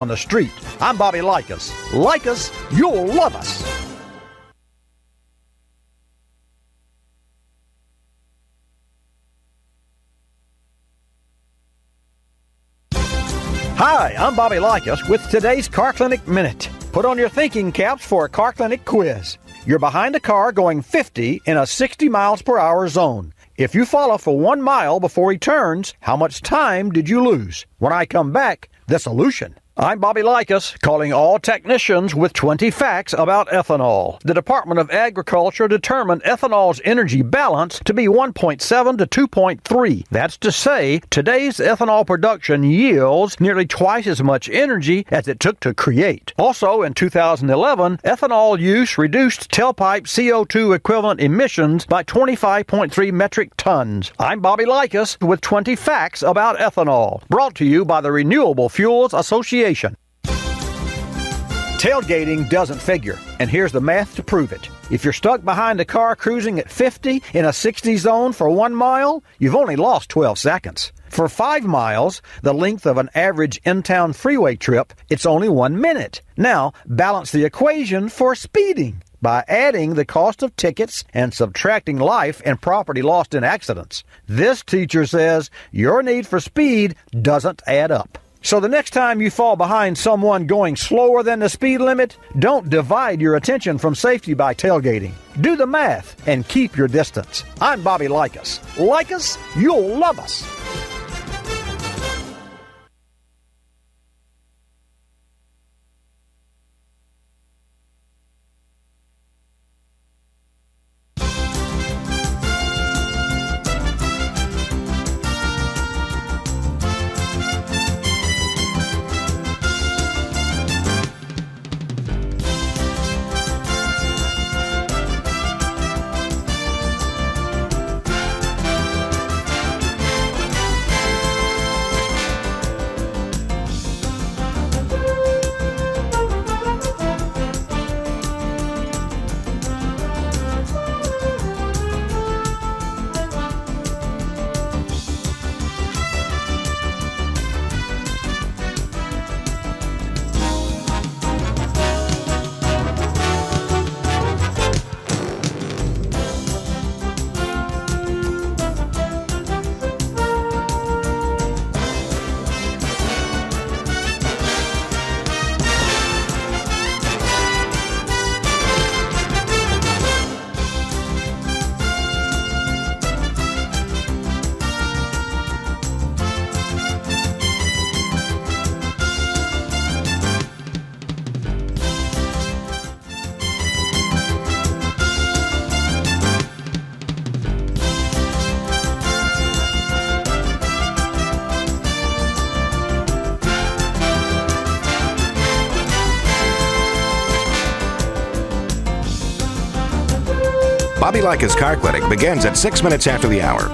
on the street. I'm Bobby Likis. Like us, you'll love us. Hi, I'm Bobby Likis with today's Car Clinic Minute. Put on your thinking caps for a Car Clinic quiz. You're behind a car going 50 in a 60 miles per hour zone. If you follow for 1 mile before he turns, how much time did you lose? When I come back, the solution. I'm Bobby Likis, calling all technicians with 20 facts about ethanol. The Department of Agriculture determined ethanol's energy balance to be 1.7 to 2.3. That's to say, today's ethanol production yields nearly twice as much energy as it took to create. Also, in 2011, ethanol use reduced tailpipe CO2 equivalent emissions by 25.3 metric tons. I'm Bobby Likis with 20 facts about ethanol, brought to you by the Renewable Fuels Association. Tailgating doesn't figure, and here's the math to prove it. If you're stuck behind a car cruising at 50 in a 60 zone for 1 mile, you've only lost 12 seconds. For 5 miles, the length of an average in-town freeway trip, it's only 1 minute. Now, balance the equation for speeding by adding the cost of tickets and subtracting life and property lost in accidents. This teacher says your need for speed doesn't add up. So the next time you fall behind someone going slower than the speed limit, don't divide your attention from safety by tailgating. Do the math and keep your distance. I'm Bobby Likis. Like us, you'll love us. Bobby Likis Car Clinic begins at 6 minutes after the hour.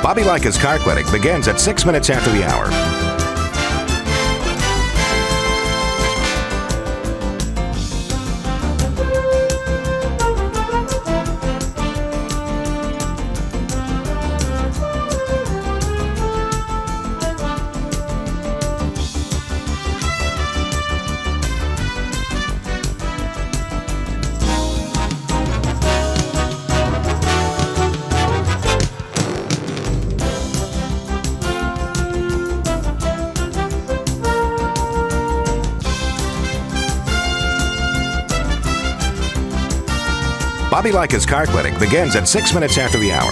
Bobby Likis Car Clinic begins at 6 minutes after the hour. Bobby Likis Car Clinic begins at 6 minutes after the hour.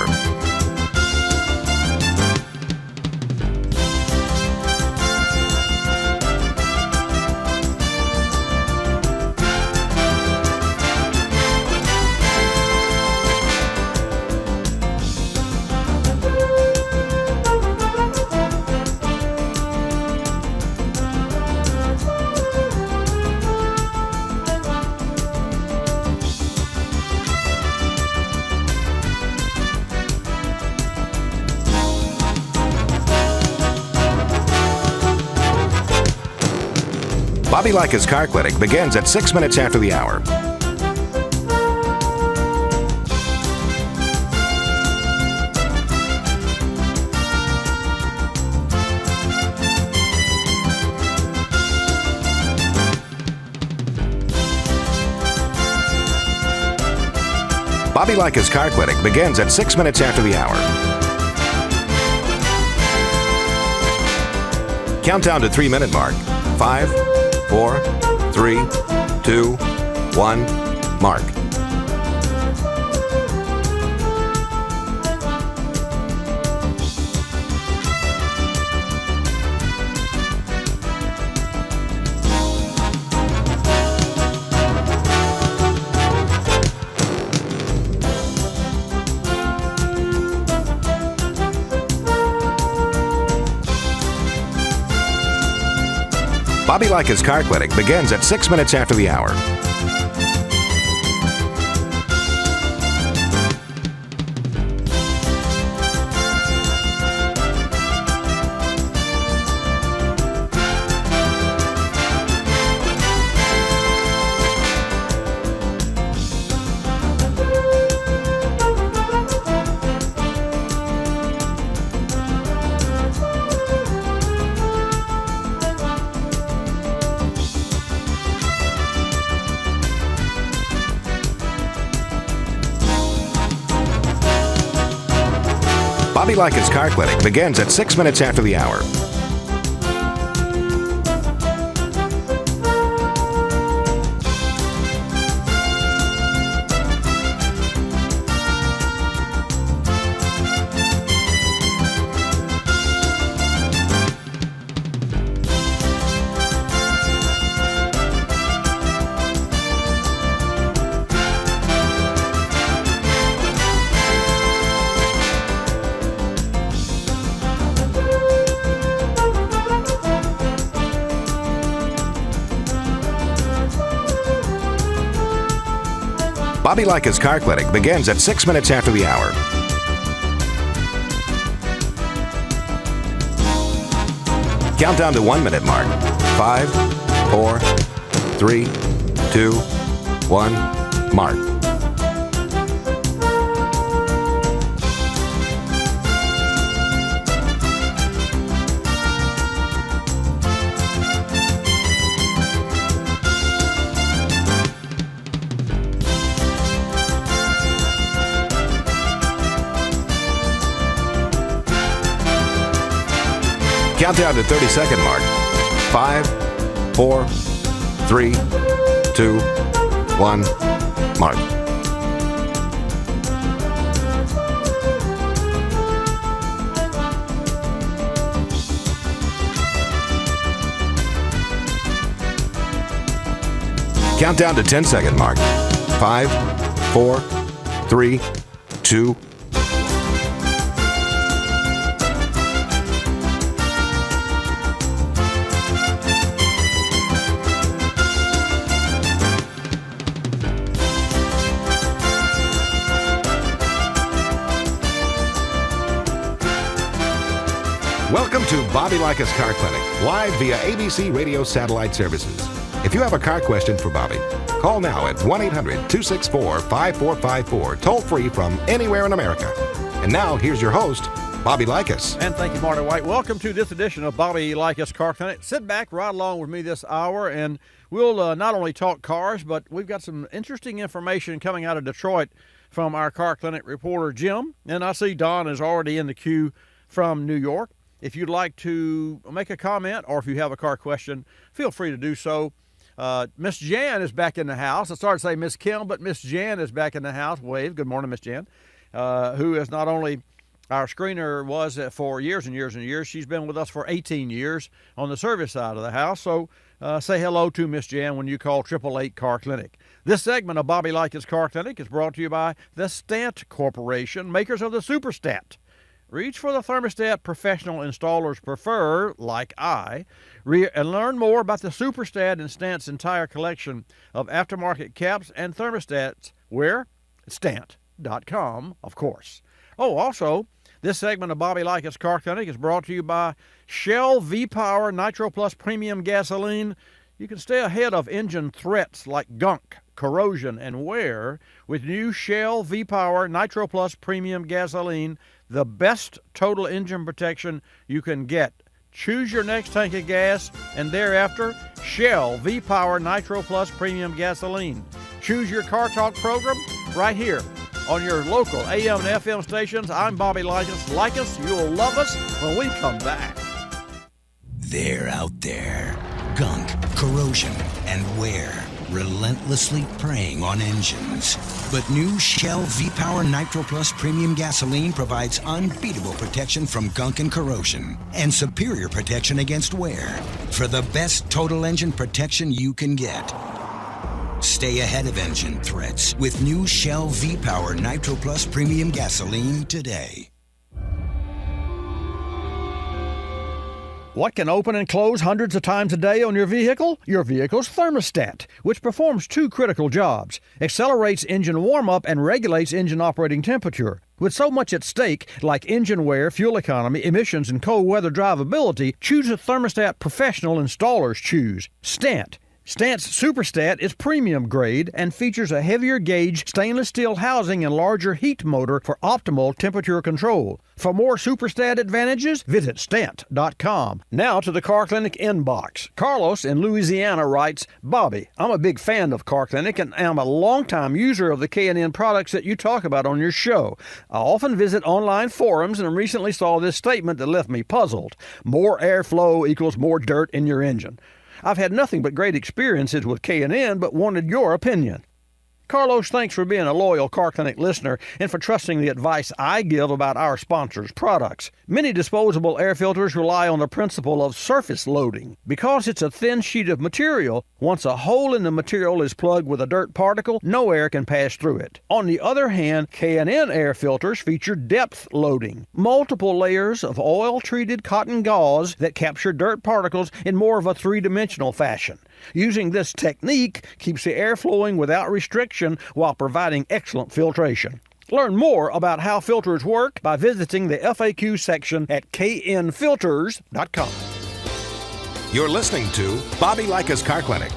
Bobby Likis Car Clinic begins at 6 minutes after the hour. Bobby Likis Car Clinic begins at 6 minutes after the hour. Countdown to 3-minute mark. 5, 4, 3, 2, 1, mark. Bobby Likis Car Clinic begins at 6 minutes after the hour. Bobby Likis Car Clinic begins at 6 minutes after the hour. Bobby Likis Car Clinic begins at 6 minutes after the hour. Countdown to 1 minute mark. 5, 4, 3, 2, 1, mark. Countdown to 30-second mark. 5, 4, 3, 2, 1, mark. Countdown to 10-second mark. 5, 4, 3, 2, Welcome to Bobby Likis Car Clinic, live via ABC Radio Satellite Services. If you have a car question for Bobby, call now at 1-800-264-5454, toll free from anywhere in America. And now, here's your host, Bobby Likis. And thank you, Marty White. Welcome to this edition of Bobby Likis Car Clinic. Sit back, ride along with me this hour, and we'll not only talk cars, but we've got some interesting information coming out of Detroit from our car clinic reporter, Jim. And I see Don is already in the queue from New York. If you'd like to make a comment or if you have a car question, feel free to do so. Miss Jan is back in the house. I started to say Miss Kim, but Miss Jan is back in the house. Wave. Good morning, Miss Jan, who is not only our screener was for years and years and years. She's been with us for 18 years on the service side of the house. So say hello to Miss Jan when you call 888 Car Clinic. This segment of Bobby Likis Car Clinic is brought to you by the Stant Corporation, makers of the Superstat. Reach for the thermostat professional installers prefer, like I, and learn more about the Superstat and Stant's entire collection of aftermarket caps and thermostats. Where? Stant.com, of course. Oh, also, this segment of Bobby Likis Car Clinic is brought to you by Shell V-Power Nitro Plus Premium Gasoline. You can stay ahead of engine threats like gunk, corrosion, and wear with new Shell V-Power Nitro Plus Premium Gasoline, the best total engine protection you can get. Choose your next tank of gas, and thereafter, Shell V-Power Nitro Plus Premium Gasoline. Choose your Car Talk program right here on your local AM and FM stations. I'm Bobby Likis. Likis, you'll love us when we come back. They're out there. Gunk, corrosion, and wear, relentlessly preying on engines. But new Shell V-Power Nitro Plus Premium Gasoline provides unbeatable protection from gunk and corrosion, and superior protection against wear, for the best total engine protection you can get. Stay ahead of engine threats with new Shell V-Power Nitro Plus Premium Gasoline today. What can open and close hundreds of times a day on your vehicle? Your vehicle's thermostat, which performs two critical jobs: accelerates engine warm-up and regulates engine operating temperature. With so much at stake, like engine wear, fuel economy, emissions, and cold weather drivability, choose a thermostat professional installers choose. Stant. Stant's Superstat is premium grade and features a heavier gauge stainless steel housing and larger heat motor for optimal temperature control. For more Superstat advantages, visit Stant.com. Now to the Car Clinic inbox. Carlos in Louisiana writes, Bobby, I'm a big fan of Car Clinic and am a longtime user of the K&N products that you talk about on your show. I often visit online forums and recently saw this statement that left me puzzled. More airflow equals more dirt in your engine. I've had nothing but great experiences with K&N, but wanted your opinion. Carlos, thanks for being a loyal Car Clinic listener and for trusting the advice I give about our sponsors' products. Many disposable air filters rely on the principle of surface loading. Because it's a thin sheet of material, once a hole in the material is plugged with a dirt particle, no air can pass through it. On the other hand, K&N air filters feature depth loading, multiple layers of oil-treated cotton gauze that capture dirt particles in more of a three-dimensional fashion. Using this technique keeps the air flowing without restriction while providing excellent filtration. Learn more about how filters work by visiting the FAQ section at knfilters.com. You're listening to Bobby Likis Car Clinic.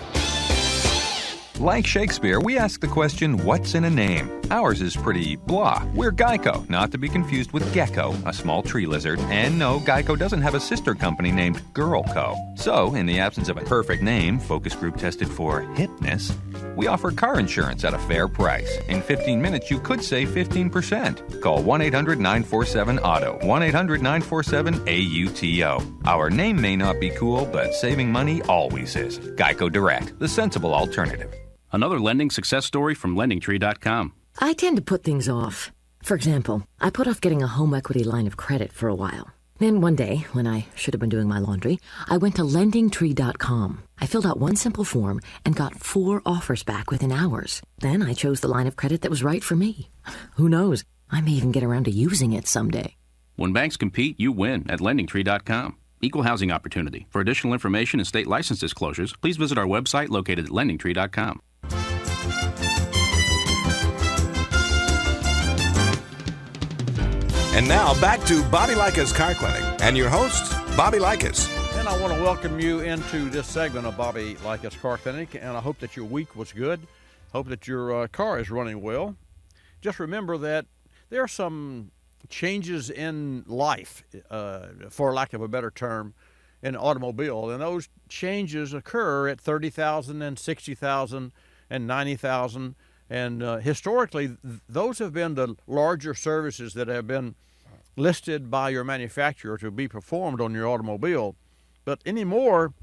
Like Shakespeare, we ask the question, what's in a name? Ours is pretty blah. We're Geico, not to be confused with Gecko, a small tree lizard. And no, Geico doesn't have a sister company named Girlco. So, in the absence of a perfect name, focus group tested for hipness, we offer car insurance at a fair price. In 15 minutes, you could save 15%. Call 1-800-947-AUTO, 1-800-947-AUTO. Our name may not be cool, but saving money always is. Geico Direct, the sensible alternative. Another lending success story from LendingTree.com. I tend to put things off. For example, I put off getting a home equity line of credit for a while. Then one day, when I should have been doing my laundry, I went to LendingTree.com. I filled out one simple form and got 4 offers back within hours. Then I chose the line of credit that was right for me. Who knows? I may even get around to using it someday. When banks compete, you win at LendingTree.com. Equal housing opportunity. For additional information and state license disclosures, please visit our website located at LendingTree.com. And now back to Bobby Likis Car Clinic and your host, Bobby Likis. And I want to welcome you into this segment of Bobby Likis Car Clinic, and I hope that your week was good. Hope that your car is running well. Just remember that there are some changes in life, for lack of a better term, in automobile, and those changes occur at 30,000 and 60,000 and 90,000. And historically, those have been the larger services that have been listed by your manufacturer to be performed on your automobile. But anymore,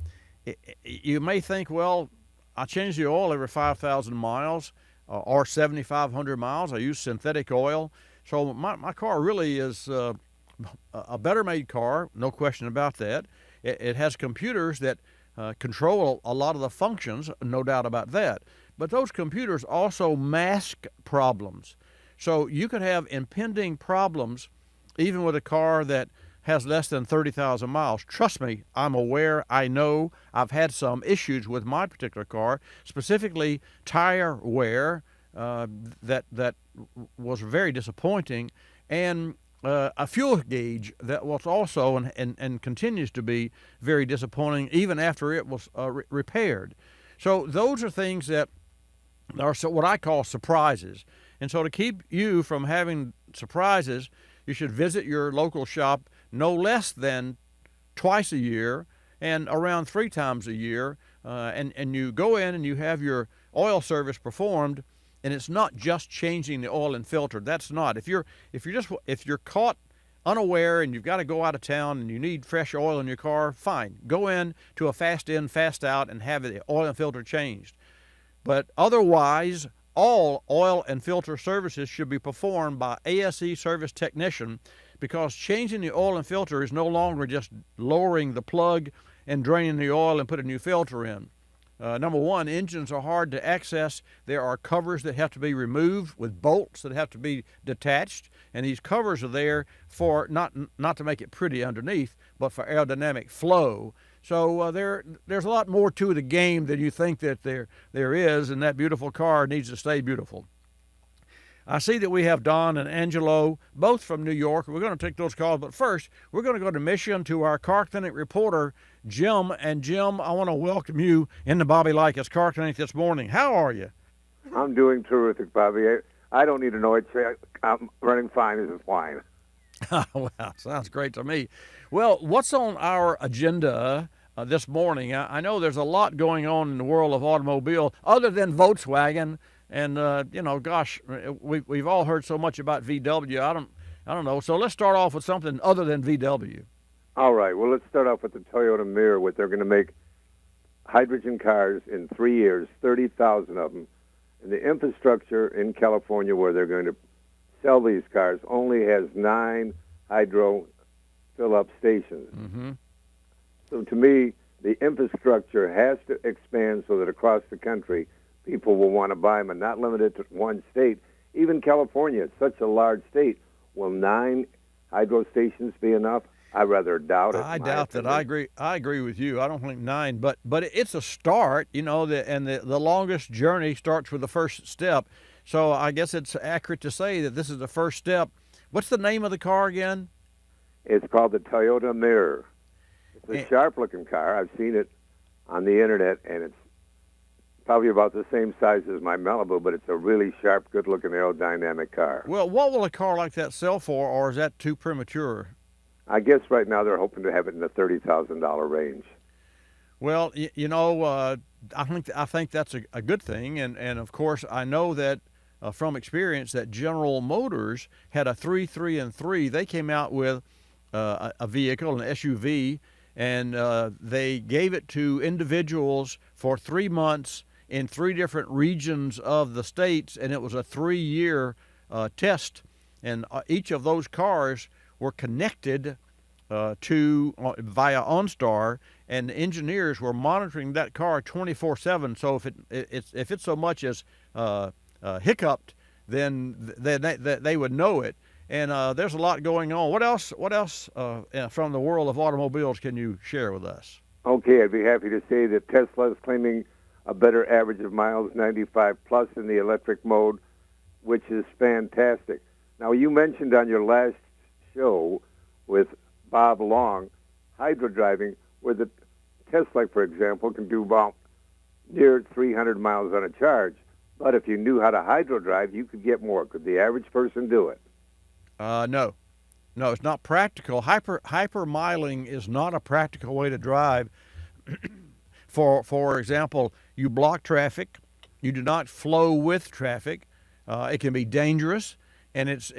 you may think, well, I change the oil every 5,000 miles or 7,500 miles. I use synthetic oil. So my car really is a better made car, no question about that. It has computers that control a lot of the functions, no doubt about that. But those computers also mask problems. So you could have impending problems even with a car that has less than 30,000 miles. Trust me, I'm aware, I know, I've had some issues with my particular car, specifically tire wear that was very disappointing. And a fuel gauge that was also and continues to be very disappointing even after it was repaired. So those are things that are what I call surprises. And so to keep you from having surprises, you should visit your local shop no less than twice a year and around 3 times a year. And you go in and you have your oil service performed, and it's not just changing the oil and filter. That's not. If you're caught unaware and you've got to go out of town and you need fresh oil in your car, fine. Go in to a fast in, fast out and have the oil and filter changed. But otherwise, all oil and filter services should be performed by ASE service technician, because changing the oil and filter is no longer just lowering the plug and draining the oil and put a new filter in. Number one, engines are hard to access. There are covers that have to be removed with bolts that have to be detached, and these covers are there for not to make it pretty underneath, but for aerodynamic flow. So there's a lot more to the game than you think that there is, and that beautiful car needs to stay beautiful. I see that we have Don and Angelo, both from New York. We're going to take those calls, but first, we're going to go to Michigan to our Car Clinic reporter, Jim. And Jim, I want to welcome you into Bobby Likis Car Clinic this morning. How are you? I'm doing terrific, Bobby. I don't need a noise check. I'm running fine as a swine. Well, sounds great to me. Well, what's on our agenda this morning? I know there's a lot going on in the world of automobile other than Volkswagen. And gosh, we've all heard so much about VW. I don't know. So let's start off with something other than VW. All right. Well, let's start off with the Toyota Mirror. They're going to make hydrogen cars in 3 years, 30,000 of them. And the infrastructure in California where they're going to sell these cars only has 9 hydro fill-up stations. Mm-hmm. So to me, the infrastructure has to expand so that across the country, people will want to buy them and not limited to one state. Even California, it's such a large state. Will 9 hydro stations be enough? I rather doubt it. I doubt that. I agree with you. I don't think 9, but it's a start, and the longest journey starts with the first step. So I guess it's accurate to say that this is the first step. What's the name of the car again? It's called the Toyota Mirror. It's a sharp-looking car. I've seen it on the internet, and it's probably about the same size as my Malibu, but it's a really sharp, good-looking aerodynamic car. Well, what will a car like that sell for, or is that too premature? I guess right now they're hoping to have it in the $30,000 range. Well, I think that's a good thing, and of course I know that from experience that General Motors had a 3, 3, and 3. They came out with a vehicle, an SUV, and they gave it to individuals for 3 months in 3 different regions of the states, and it was a 3-year test, and each of those cars were connected via OnStar, and the engineers were monitoring that car 24/7. So if it's so much as hiccuped, then they would know it. And there's a lot going on. What else from the world of automobiles can you share with us? Okay, I'd be happy to say that Tesla is claiming a better average of miles, 95 plus in the electric mode, which is fantastic. Now, you mentioned on your last show with Bob Long, hydro driving, where the Tesla, for example, can do about near 300 miles on a charge. But if you knew how to hydro drive, you could get more. Could the average person do it? No, it's not practical. Hypermiling is not a practical way to drive. For example, you block traffic. You do not flow with traffic. It can be dangerous, and it's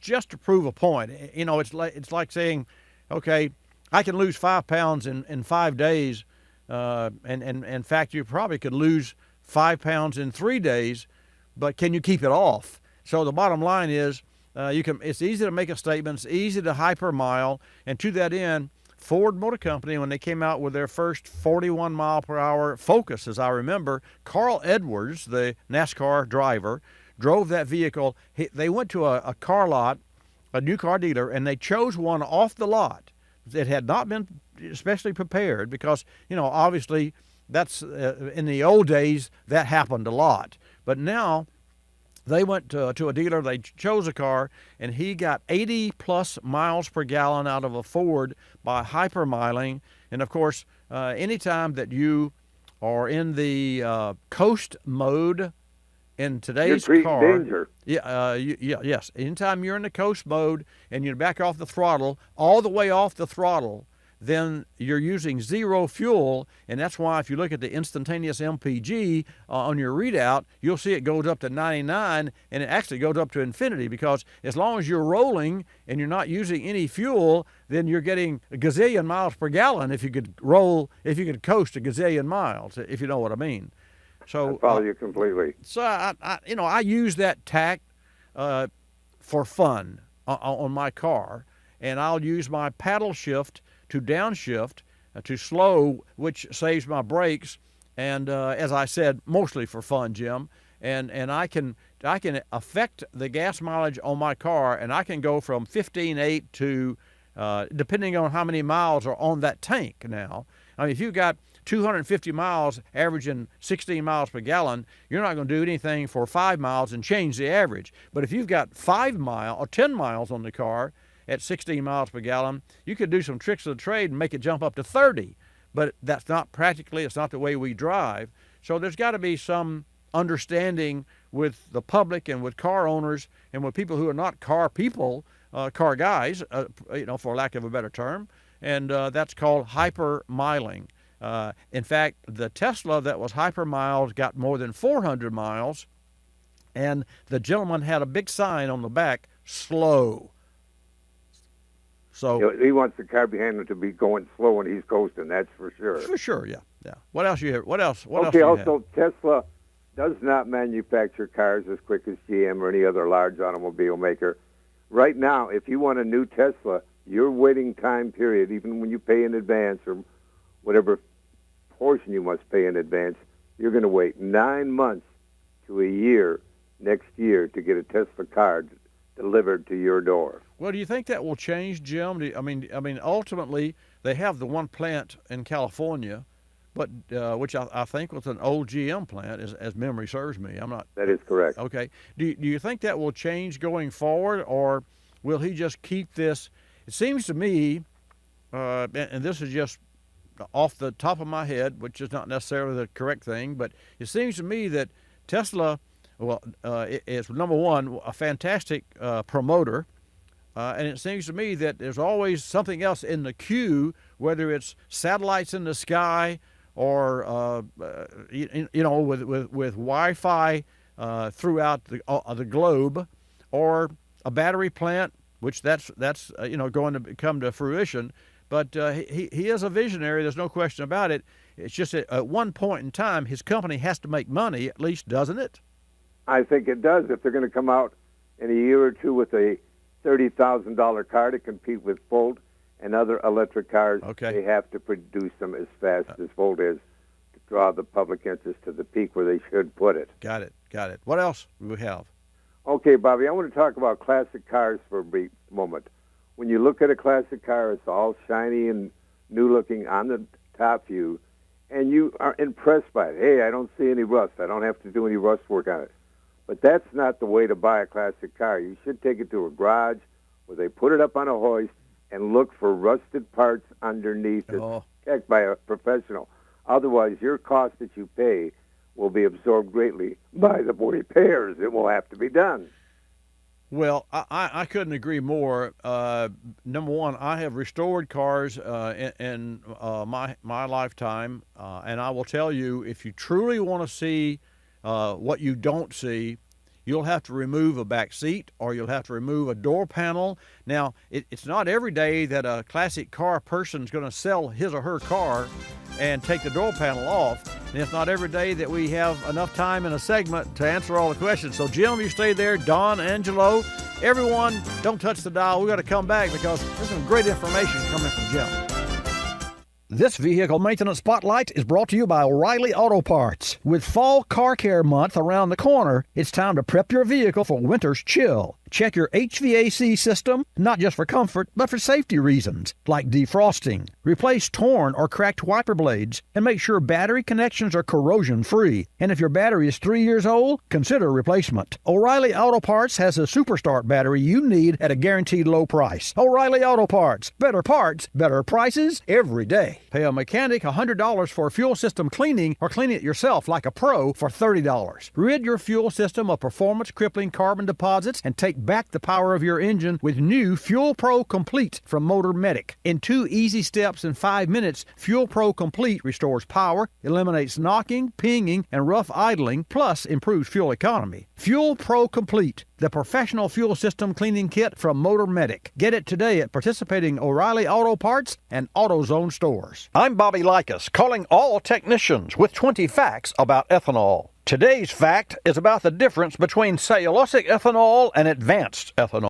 just to prove a point. It's like saying, okay, I can lose 5 pounds in 5 days, and in fact, you probably could lose 5 pounds in 3 days, but can you keep it off? So the bottom line is, it's easy to make a statement, it's easy to hypermile, and to that end, Ford Motor Company, when they came out with their first 41 mile per hour Focus, as I remember, Carl Edwards, the NASCAR driver, drove that vehicle. They went to a car lot, a new car dealer, and they chose one off the lot. It had not been especially prepared because, obviously that's in the old days that happened a lot. But now They went to a dealer, they chose a car, and he got 80 plus miles per gallon out of a Ford by hypermiling. And of course, anytime that you are in the coast mode in today's car, danger. Yes. Anytime you're in the coast mode and you back off the throttle, all the way off the throttle, then you're using zero fuel, and that's why if you look at the instantaneous MPG on your readout, you'll see it goes up to 99, and it actually goes up to infinity, because as long as you're rolling and you're not using any fuel, then you're getting a gazillion miles per gallon if you could coast a gazillion miles, if you know what I mean. So I follow you completely. So I use that tack for fun on my car, and I'll use my paddle shift to downshift to slow, which saves my brakes, and as I said, mostly for fun, Jim. And I can affect the gas mileage on my car, and I can go from 15.8 to depending on how many miles are on that tank now. I mean, if you've got 250 miles averaging 16 miles per gallon, you're not going to do anything for 5 miles and change the average. But if you've got 5 miles or 10 miles on the car at 16 miles per gallon, you could do some tricks of the trade and make it jump up to 30. But that's not practically, it's not the way we drive. So there's got to be some understanding with the public and with car owners and with people who are not car people, car guys, for lack of a better term. And that's called hypermiling. In fact, the Tesla that was hypermiled got more than 400 miles, and the gentleman had a big sign on the back, slow. So he wants the car behind him to be going slow when he's coasting. That's for sure. For sure, yeah. What else you have? What else? Okay. Also, Tesla does not manufacture cars as quick as GM or any other large automobile maker. Right now, if you want a new Tesla, your waiting time period, even when you pay in advance or whatever portion you must pay in advance, you're going to wait 9 months to a year next year to get a Tesla car delivered to your door. Well, do you think that will change, Jim? I mean, ultimately, they have the one plant in California, but which I think was an old GM plant, as memory serves me. That is correct. Okay. Do you think that will change going forward, or will he just keep this? It seems to me, and this is just off the top of my head, which is not necessarily the correct thing, but it seems to me that Tesla, is number one, a fantastic promoter. And it seems to me that there's always something else in the queue, whether it's satellites in the sky or with Wi-Fi throughout the globe, or a battery plant, which that's going to come to fruition. But he is a visionary. There's no question about it. It's just that at one point in time, his company has to make money, at least, doesn't it? I think it does. If they're going to come out in a year or two with a $30,000 car to compete with Volt and other electric cars, They have to produce them as fast as Volt is to draw the public interest to the peak where they should put it. Got it. What else do we have? Okay, Bobby, I want to talk about classic cars for a brief moment. When you look at a classic car, it's all shiny and new-looking on the top view, and you are impressed by it. Hey, I don't see any rust. I don't have to do any rust work on it. But that's not the way to buy a classic car. You should take it to a garage where they put it up on a hoist and look for rusted parts underneath it, checked by a professional. Otherwise, your cost that you pay will be absorbed greatly by the repairs. It will have to be done. Well, I couldn't agree more. Number one, I have restored cars in my lifetime, and I will tell you, if you truly want to see what you don't see, you'll have to remove a back seat, or you'll have to remove a door panel. Now, it's not every day that a classic car person is going to sell his or her car and take the door panel off. And it's not every day that we have enough time in a segment to answer all the questions. So, Jim, you stay there. Don, Angelo, everyone, don't touch the dial. We've got to come back because there's some great information coming from Jim. This Vehicle Maintenance Spotlight is brought to you by O'Reilly Auto Parts. With Fall Car Care Month around the corner, it's time to prep your vehicle for winter's chill. Check your HVAC system, not just for comfort, but for safety reasons, like defrosting. Replace torn or cracked wiper blades, and make sure battery connections are corrosion-free. And if your battery is 3 years old, consider replacement. O'Reilly Auto Parts has a Superstart battery you need at a guaranteed low price. O'Reilly Auto Parts. Better parts, better prices every day. Pay a mechanic $100 for fuel system cleaning or clean it yourself like a pro for $30. Rid your fuel system of performance-crippling carbon deposits and take back the power of your engine with new Fuel Pro Complete from Motor Medic. In 2 easy steps in 5 minutes, Fuel Pro Complete restores power, eliminates knocking, pinging, and rough idling, plus improves fuel economy. Fuel Pro Complete, the professional fuel system cleaning kit from Motor Medic. Get it today at participating O'Reilly Auto Parts and AutoZone stores. I'm Bobby Likis, calling all technicians with 20 facts about ethanol. Today's fact is about the difference between cellulosic ethanol and advanced ethanol.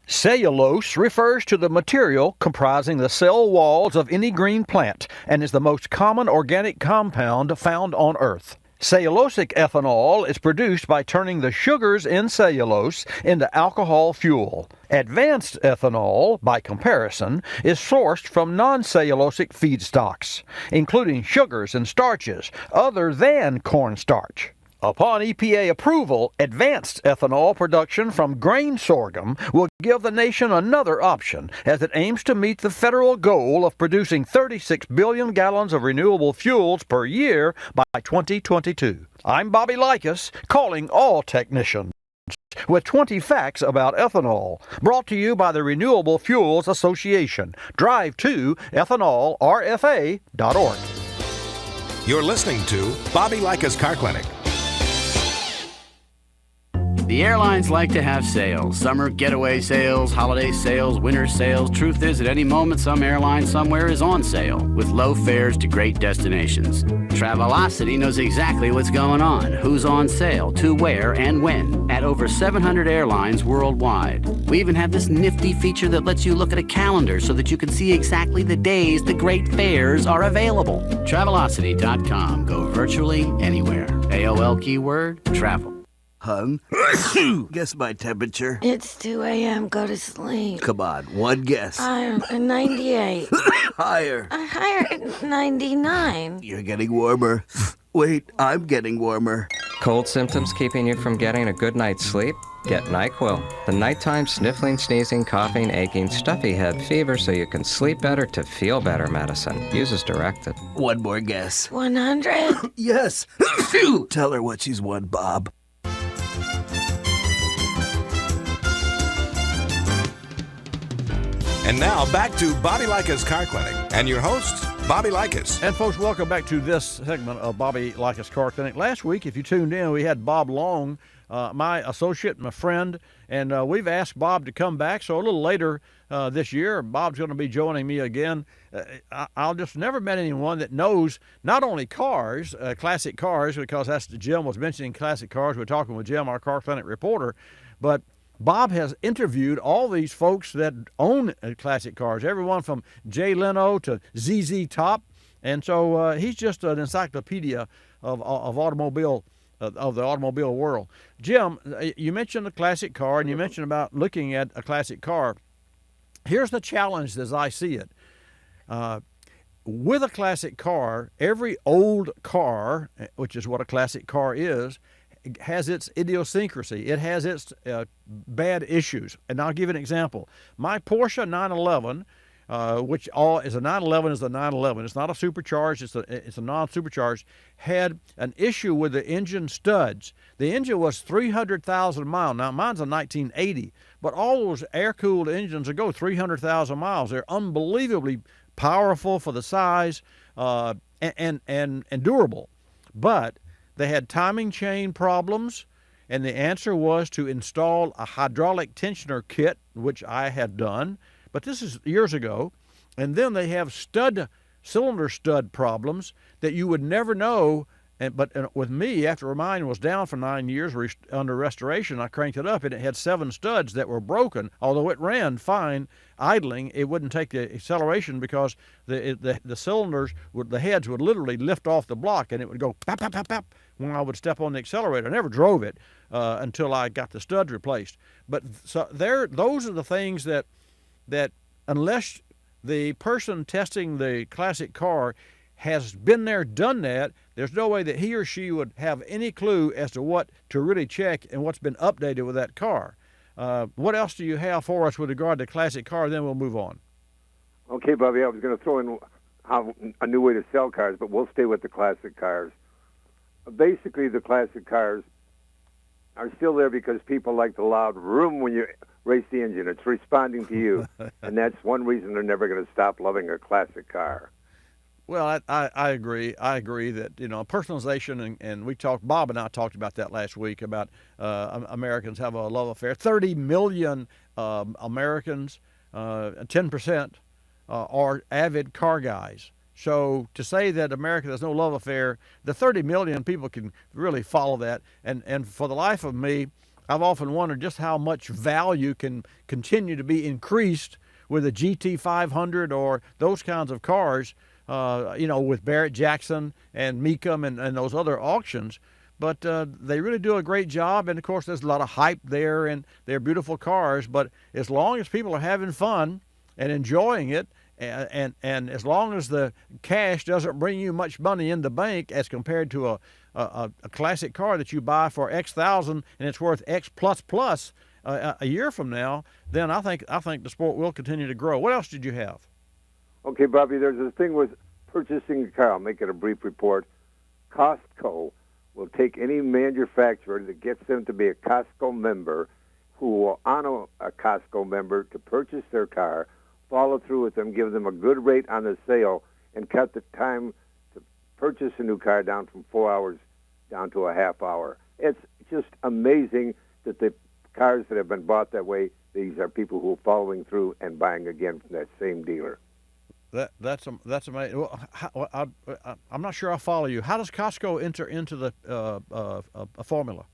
Cellulose refers to the material comprising the cell walls of any green plant and is the most common organic compound found on Earth. Cellulosic ethanol is produced by turning the sugars in cellulose into alcohol fuel. Advanced ethanol, by comparison, is sourced from non-cellulosic feedstocks, including sugars and starches other than cornstarch. Upon EPA approval, advanced ethanol production from grain sorghum will give the nation another option as it aims to meet the federal goal of producing 36 billion gallons of renewable fuels per year by 2022. I'm Bobby Likis, calling all technicians with 20 facts about ethanol, brought to you by the Renewable Fuels Association. Drive to ethanolrfa.org. You're listening to Bobby Likis Car Clinic. The airlines like to have sales. Summer getaway sales, holiday sales, winter sales. Truth is, at any moment, some airline somewhere is on sale with low fares to great destinations. Travelocity knows exactly what's going on, who's on sale, to where, and when, at over 700 airlines worldwide. We even have this nifty feature that lets you look at a calendar so that you can see exactly the days the great fares are available. Travelocity.com. Go virtually anywhere. AOL keyword, travel. Hung? Guess my temperature. It's 2 a.m. Go to sleep. Come on, one guess. I'm 98. Higher. Higher at 99. You're getting warmer. Wait, I'm getting warmer. Cold symptoms keeping you from getting a good night's sleep? Get NyQuil, the nighttime sniffling, sneezing, coughing, aching, stuffy head, fever so you can sleep better to feel better medicine. Use as directed. One more guess. 100. Yes. Tell her what she's won, Bob. And now back to Bobby Likis Car Clinic and your host, Bobby Likis. And folks, welcome back to this segment of Bobby Likis Car Clinic. Last week, if you tuned in, we had Bob Long, my associate, my friend, and we've asked Bob to come back. So a little later this year, Bob's going to be joining me again. I'll just never met anyone that knows not only cars, classic cars, because that's Jim was mentioning classic cars. We're talking with Jim, our Car Clinic reporter, but Bob has interviewed all these folks that own classic cars, everyone from Jay Leno to ZZ Top, and so he's just an encyclopedia of automobile of the automobile world. Jim, you mentioned a classic car, and you mentioned about looking at a classic car. Here's the challenge as I see it. With a classic car, every old car, which is what a classic car is, has its idiosyncrasy. It has its bad issues. And I'll give you an example. My Porsche 911, which is a 911 is the 911. It's not a supercharged. It's a non-supercharged. Had an issue with the engine studs. The engine was 300,000 miles. Now mine's a 1980, but all those air-cooled engines that go 300,000 miles. They're unbelievably powerful for the size and durable, but they had timing chain problems, and the answer was to install a hydraulic tensioner kit, which I had done, but this is years ago. And then they have cylinder stud problems that you would never know But with me, after mine was down for 9 years under restoration, I cranked it up, and it had 7 studs that were broken. Although it ran fine, idling, it wouldn't take the acceleration because the cylinders, the heads would literally lift off the block, and it would go pop, pop, pop, pop when I would step on the accelerator. I never drove it until I got the studs replaced. But so those are the things that unless the person testing the classic car has been there, done that, there's no way that he or she would have any clue as to what to really check and what's been updated with that car. What else do you have for us with regard to classic car? Then we'll move on. Okay, Bobby, I was going to throw in a new way to sell cars, but we'll stay with the classic cars. Basically, the classic cars are still there because people like the loud vroom when you race the engine. It's responding to you, and that's one reason they're never going to stop loving a classic car. Well, I agree. I agree that, personalization, and Bob and I talked about that last week, about Americans have a love affair. 30 million Americans, 10% are avid car guys. So to say that America has no love affair, the 30 million people can really follow that. And for the life of me, I've often wondered just how much value can continue to be increased with a GT500 or those kinds of cars, with Barrett Jackson and Mecum and those other auctions. But they really do a great job, and of course there's a lot of hype there, and they're beautiful cars. But as long as people are having fun and enjoying it, and as long as the cash doesn't bring you much money in the bank as compared to a classic car that you buy for X thousand and it's worth X plus a year from now, then I think the sport will continue to grow. What else did you have? Okay, Bobby, there's this thing with purchasing a car. I'll make it a brief report. Costco will take any manufacturer that gets them to be a Costco member, who will honor a Costco member to purchase their car, follow through with them, give them a good rate on the sale, and cut the time to purchase a new car down from 4 hours down to a half hour. It's just amazing that the cars that have been bought that way, these are people who are following through and buying again from that same dealer. That's amazing. Well, I'm not sure I follow you. How does Costco enter into the a formula?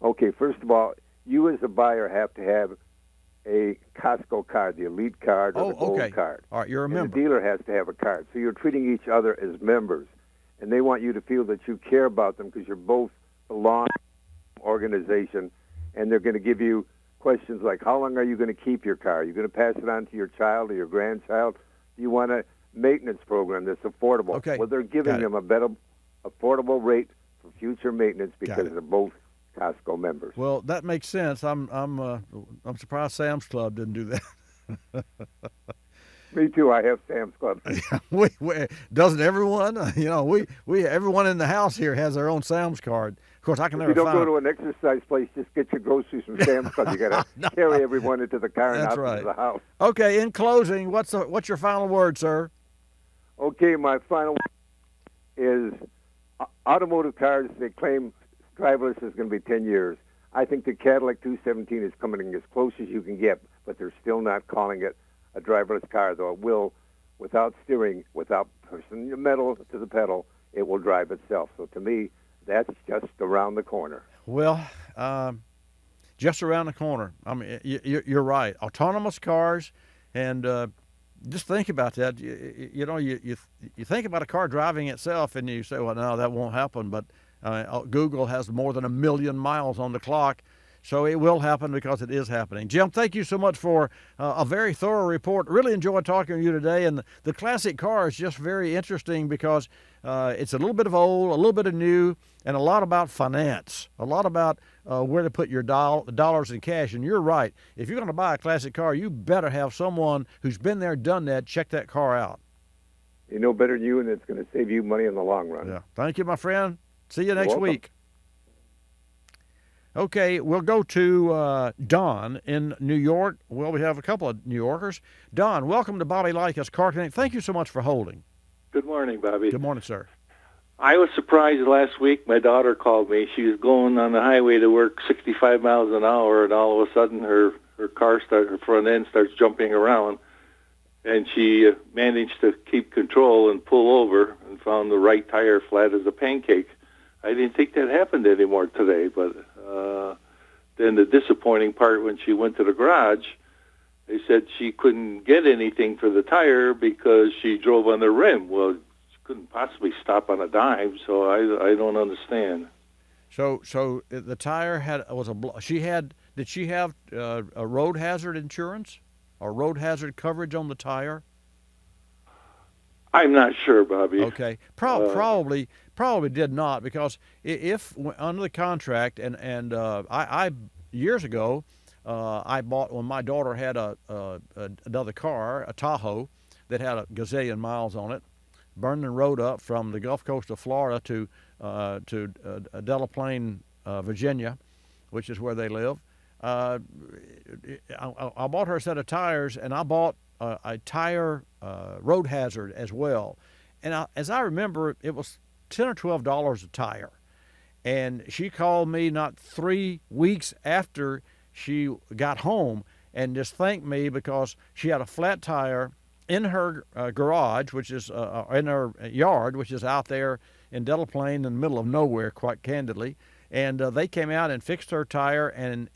Okay, first of all, you as a buyer have to have a Costco card, the Elite card or the Gold card. All right, you're a member. And the dealer has to have a card. So you're treating each other as members, and they want you to feel that you care about them because you're both belong to the organization, and they're going to give you questions like, how long are you going to keep your car? Are you going to pass it on to your child or your grandchild? Do you want a maintenance program that's affordable? Okay. Well, they're giving them a better, affordable rate for future maintenance because they're both Costco members. Well, that makes sense. I'm surprised Sam's Club didn't do that. Me too. I have Sam's Club. we doesn't everyone? We everyone in the house here has their own Sam's card. Of course, I can never. If you don't go to an exercise place, just get your groceries from Sam's Club. You got to carry everyone into the car and out into the house. Okay. In closing, what's your final word, sir? Okay, my final word is automotive cars. They claim driverless is going to be 10 years. I think the Cadillac 217 is coming as close as you can get, but they're still not calling it a driverless car, though it will, without steering, without pushing the metal to the pedal, it will drive itself. So to me, that's just around the corner. Well, just around the corner. I mean, you're right. Autonomous cars, and just think about that. You think about a car driving itself, and you say, well, no, that won't happen. But Google has more than 1 million miles on the clock. So it will happen because it is happening. Jim, thank you so much for a very thorough report. Really enjoyed talking to you today. And the classic car is just very interesting because it's a little bit of old, a little bit of new, and a lot about finance, a lot about where to put your dollars in cash. And you're right. If you're going to buy a classic car, you better have someone who's been there, done that, check that car out. You know better than you, and it's going to save you money in the long run. Yeah. Thank you, my friend. See you next week. Okay, we'll go to Don in New York. Well, we have a couple of New Yorkers. Don, welcome to Bobby Likis Car Clinic. Thank you so much for holding. Good morning, Bobby. Good morning, sir. I was surprised last week. My daughter called me. She was going on the highway to work 65 miles an hour, and all of a sudden her front end starts jumping around, and she managed to keep control and pull over and found the right tire flat as a pancake. I didn't think that happened anymore today. But then the disappointing part, when she went to the garage, they said she couldn't get anything for the tire because she drove on the rim. Well, she couldn't possibly stop on a dime, so I don't understand. So the tire did she have a road hazard insurance or road hazard coverage on the tire? I'm not sure, Bobby. Okay, probably did not, because if under the contract, and I years ago I bought, when my daughter had another car, a Tahoe that had a gazillion miles on it, burned and rode up from the Gulf Coast of Florida to Delaplane, Virginia, which is where they live. I bought her a set of tires, and I bought a tire road hazard as well. And as I remember, it was $10 or $12 a tire. And she called me not 3 weeks after she got home and just thanked me because she had a flat tire in her garage, which is in her yard, which is out there in Delaplane in the middle of nowhere, quite candidly. And they came out and fixed her tire, and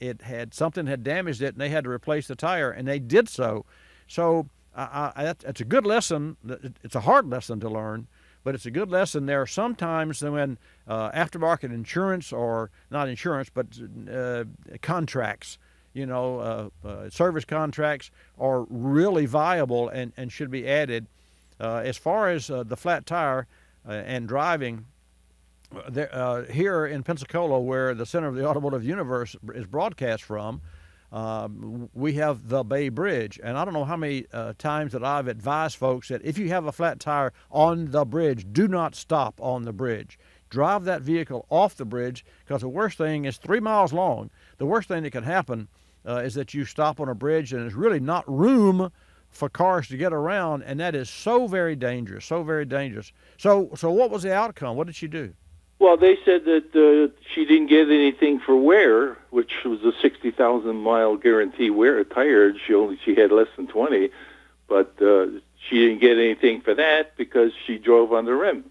something had damaged it, and they had to replace the tire, and they did so. So it's a good lesson. It's a hard lesson to learn, but it's a good lesson. There are sometimes when aftermarket insurance, or not insurance, but contracts, service contracts are really viable and should be added. As far as the flat tire and driving, here in Pensacola, where the center of the automotive universe is broadcast from, we have the Bay Bridge. And I don't know how many times that I've advised folks that if you have a flat tire on the bridge, do not stop on the bridge. Drive that vehicle off the bridge, because the worst thing is 3 miles long. The worst thing that can happen is that you stop on a bridge and there's really not room for cars to get around, and that is so very dangerous, so very dangerous. So what was the outcome? What did she do? Well, they said that she didn't get anything for wear, which was a 60,000-mile guarantee wear tire. She had less than 20, but she didn't get anything for that because she drove on the rim.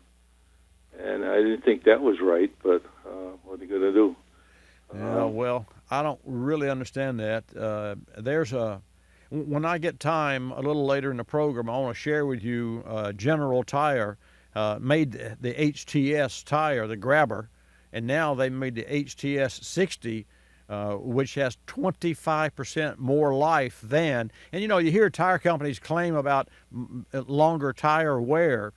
And I didn't think that was right, but what are you going to do? Well, I don't really understand that. When I get time a little later in the program, I want to share with you General Tire made the HTS tire, the grabber, and now they made the HTS 60, which has 25% more life than. And you hear tire companies claim about longer tire wear,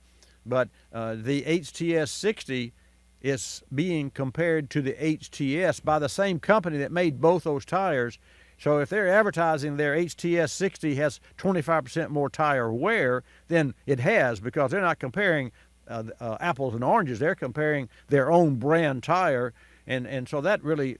but the HTS 60 is being compared to the HTS by the same company that made both those tires. So if they're advertising their HTS 60 has 25% more tire wear, then it has, because they're not comparing apples and oranges. They're comparing their own brand tire. And so that really,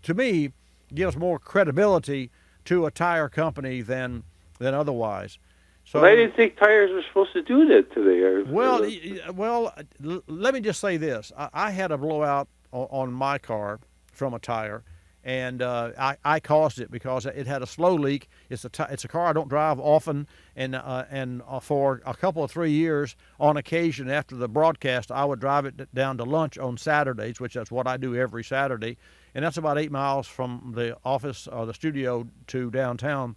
to me, gives more credibility to a tire company than otherwise. So I didn't think tires were supposed to do that today. Well, let me just say this. I had a blowout on my car from a tire, and I caused it because it had a slow leak. It's a car I don't drive often, and for a couple of 3 years, on occasion after the broadcast, I would drive it down to lunch on Saturdays, which that's what I do every Saturday, and that's about 8 miles from the office or the studio to downtown.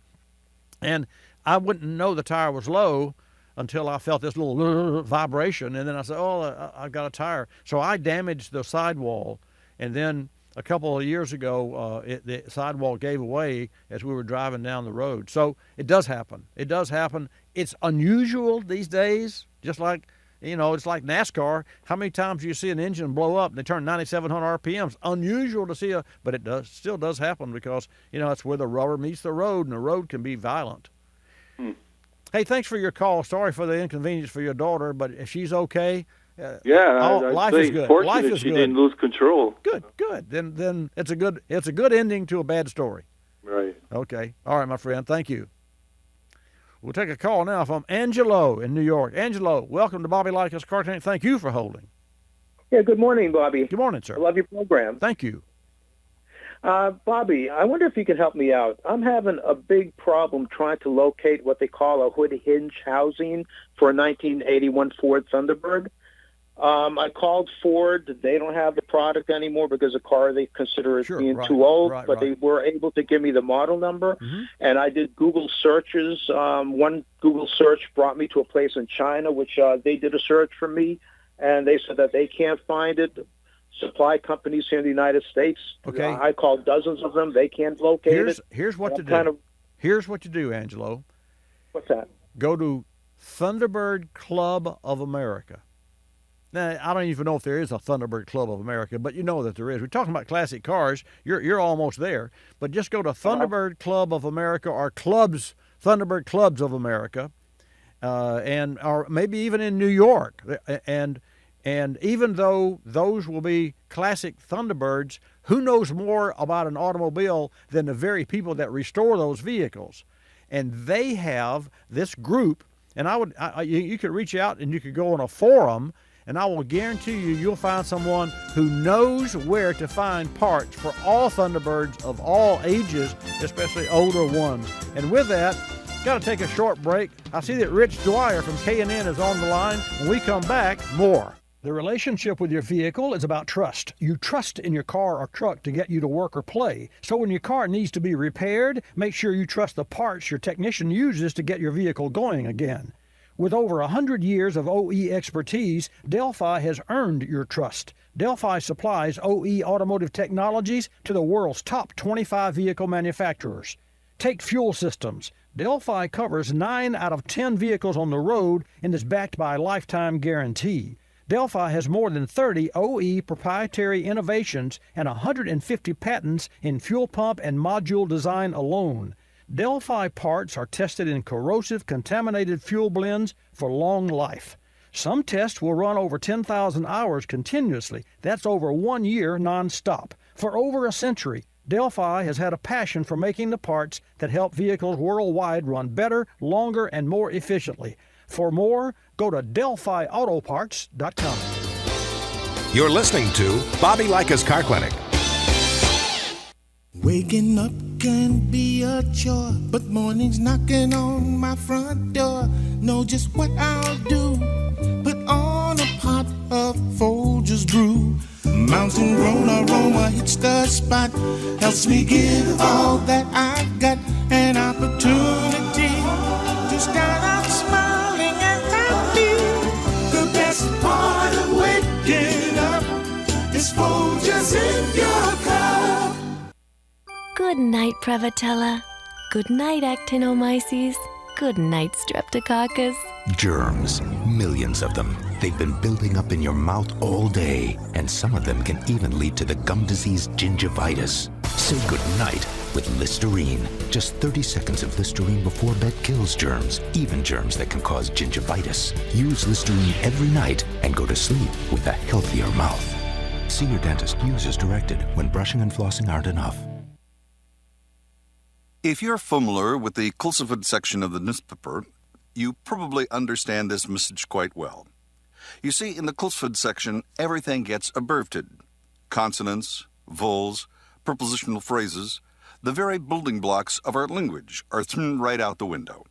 And I wouldn't know the tire was low until I felt this little vibration, and then I said, "Oh, I've got a tire." So I damaged the sidewall, and then a couple of years ago, the sidewall gave away as we were driving down the road. So it does happen. It does happen. It's unusual these days, just like, it's like NASCAR. How many times do you see an engine blow up and they turn 9,700 RPMs? Unusual to see, but it still does happen because, it's where the rubber meets the road, and the road can be violent. Hey, thanks for your call. Sorry for the inconvenience for your daughter, but if she's okay, life is good. Life is she good. Didn't lose control. Good. Then it's a good ending to a bad story. Right. Okay. All right, my friend. Thank you. We'll take a call now from Angelo in New York. Angelo, welcome to Bobby Likis Car Clinic. Thank you for holding. Yeah. Good morning, Bobby. Good morning, sir. I love your program. Thank you. Bobby, I wonder if you can help me out. I'm having a big problem trying to locate what they call a hood hinge housing for a 1981 Ford Thunderbird. I called Ford. They don't have the product anymore because the car they consider it being too old, but they were able to give me the model number. And I did Google searches. One Google search brought me to a place in China, which they did a search for me, and they said that they can't find it. Supply companies here in the United States, I called dozens of them. They can't locate it. Here's what to do. Here's what you do, Angelo. What's that? Go to Thunderbird Club of America. Now, I don't even know if there is a Thunderbird Club of America, but you know that there is. We're talking about classic cars. You're almost there. But just go to Thunderbird Club of America or Thunderbird Clubs of America, or maybe even in New York. And even though those will be classic Thunderbirds, who knows more about an automobile than the very people that restore those vehicles? And they have this group, and you could reach out and you could go on a forum, and I will guarantee you'll find someone who knows where to find parts for all Thunderbirds of all ages, especially older ones. And with that, got to take a short break. I see that Rich Dwyer from K&N is on the line. When we come back, more. The relationship with your vehicle is about trust. You trust in your car or truck to get you to work or play. So when your car needs to be repaired, make sure you trust the parts your technician uses to get your vehicle going again. With over 100 years of OE expertise, Delphi has earned your trust. Delphi supplies OE automotive technologies to the world's top 25 vehicle manufacturers. Take fuel systems. Delphi covers 9 out of 10 vehicles on the road and is backed by a lifetime guarantee. Delphi has more than 30 OE proprietary innovations and 150 patents in fuel pump and module design alone. Delphi parts are tested in corrosive, contaminated fuel blends for long life. Some tests will run over 10,000 hours continuously. That's over 1 year nonstop. For over a century, Delphi has had a passion for making the parts that help vehicles worldwide run better, longer, and more efficiently. For more, go to DelphiAutoparts.com. You're listening to Bobby Likis Car Clinic. Waking up can be a chore, but mornings knocking on my front door. Know just what I'll do. Put on a pot of Folgers brew. Mountain grown aroma hits the spot. Helps me give all that I've got. An opportunity to start out smiling and happy. The best part of waking up is Folgers in your cup. Good night, Prevotella. Good night, Actinomyces. Good night, Streptococcus. Germs, millions of them. They've been building up in your mouth all day, and some of them can even lead to the gum disease gingivitis. Say goodnight with Listerine. Just 30 seconds of Listerine before bed kills germs, even germs that can cause gingivitis. Use Listerine every night and go to sleep with a healthier mouth. See your dentist. Use as directed when brushing and flossing aren't enough. If you're familiar with the Kulsiford section of the newspaper, you probably understand this message quite well. You see, in the Kulsiford section, everything gets abbreviated. Consonants, vowels, prepositional phrases, the very building blocks of our language are thrown right out the window.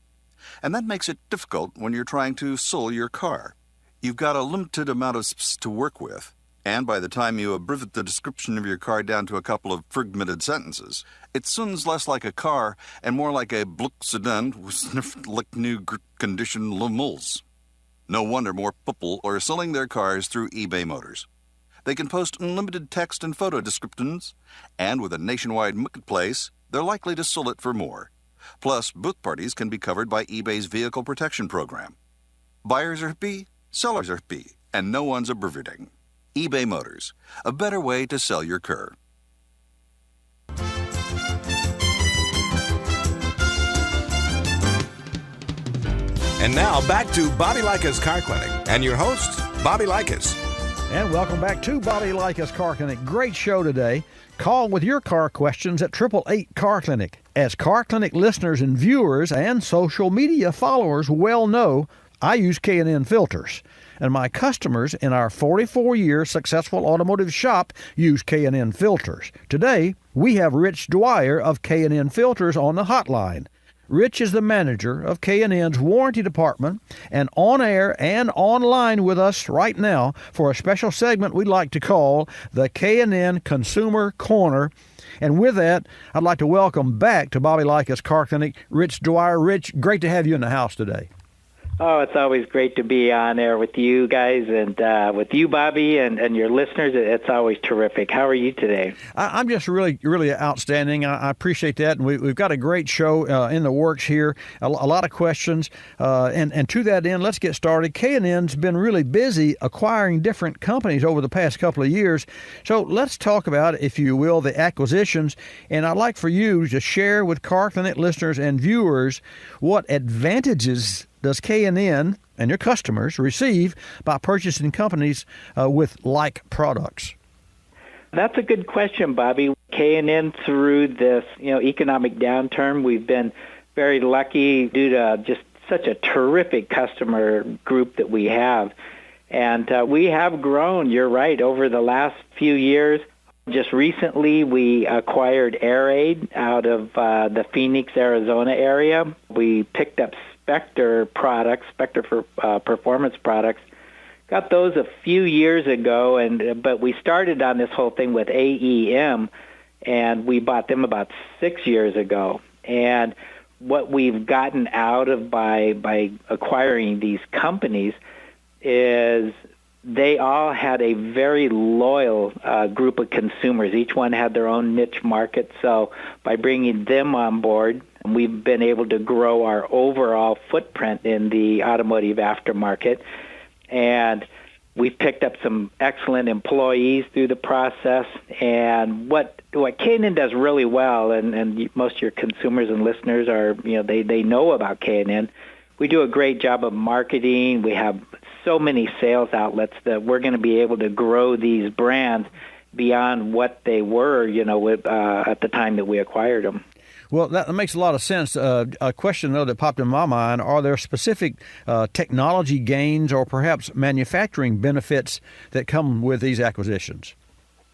And that makes it difficult when you're trying to sell your car. You've got a limited amount of space to work with, and by the time you abbreviate the description of your car down to a couple of fragmented sentences, it sounds less like a car and more like a Bluck sedan with sniffed like new condition lemals. No wonder more people are selling their cars through eBay Motors. They can post unlimited text and photo descriptions, and with a nationwide marketplace, they're likely to sell it for more. Plus, both parties can be covered by eBay's Vehicle Protection Program. Buyers are happy, sellers are happy, and no one's abbreviating. eBay Motors, a better way to sell your car. And now back to Bobby Likis Car Clinic and your host, Bobby Likis. And welcome back to Bobby Likis Car Clinic. Great show today. Call with your car questions at 888 Car Clinic. As Car Clinic listeners and viewers and social media followers well know, I use K&N filters. And my customers in our 44-year successful automotive shop use K&N filters. Today, we have Rich Dwyer of K&N Filters on the hotline. Rich is the manager of K&N's warranty department and on air and online with us right now for a special segment we'd like to call the K&N Consumer Corner. And with that, I'd like to welcome back to Bobby Likis Car Clinic, Rich Dwyer. Rich, great to have you in the house today. Oh, it's always great to be on air with you guys and with you, Bobby, and your listeners. It's always terrific. How are you today? I'm just really outstanding. I appreciate that. And we've got a great show in the works here, a lot of questions. And to that end, let's get started. K&N's been really busy acquiring different companies over the past couple of years. So let's talk about, if you will, the acquisitions. And I'd like for you to share with Car Clinic listeners and viewers what advantages does K&N and your customers receive by purchasing companies with like products? That's a good question, Bobby. K&N, through this economic downturn, we've been very lucky due to just such a terrific customer group that we have. And we have grown, you're right, over the last few years. Just recently, we acquired Air Aid out of the Phoenix, Arizona area. We picked up Spectre products, Spectre for performance products. Got those a few years ago, but we started on this whole thing with AEM, and we bought them about 6 years ago. And what we've gotten out of by acquiring these companies is they all had a very loyal group of consumers. Each one had their own niche market. So by bringing them on board, we've been able to grow our overall footprint in the automotive aftermarket. And we've picked up some excellent employees through the process. And what K&N does really well, and most of your consumers and listeners are, they know about K&N. We do a great job of marketing. We have so many sales outlets that we're going to be able to grow these brands beyond what they were, at the time that we acquired them. Well, that makes a lot of sense. A question, though, that popped in my mind, are there specific technology gains or perhaps manufacturing benefits that come with these acquisitions?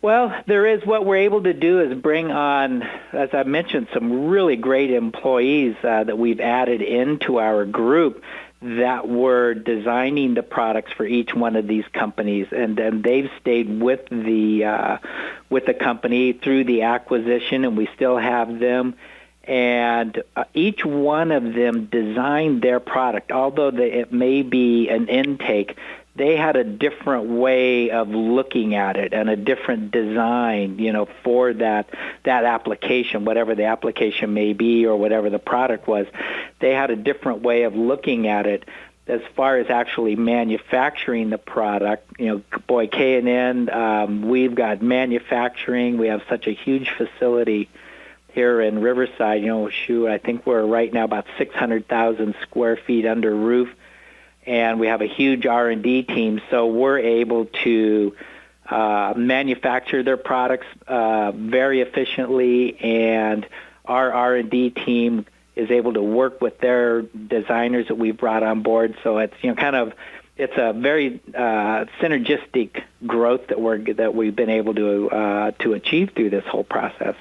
Well, there is. What we're able to do is bring on, as I mentioned, some really great employees that we've added into our group that were designing the products for each one of these companies, and then they've stayed with the company through the acquisition, and we still have them. And each one of them designed their product, although it may be an intake. They had a different way of looking at it and a different design, for that application, whatever the application may be or whatever the product was. They had a different way of looking at it as far as actually manufacturing the product. K&N, we've got manufacturing. We have such a huge facility here in Riverside. I think we're right now about 600,000 square feet under roof. And we have a huge R&D team, so we're able to manufacture their products very efficiently, and our R&D team is able to work with their designers that we've brought on board. So it's it's a very synergistic growth that we've been able to achieve through this whole process.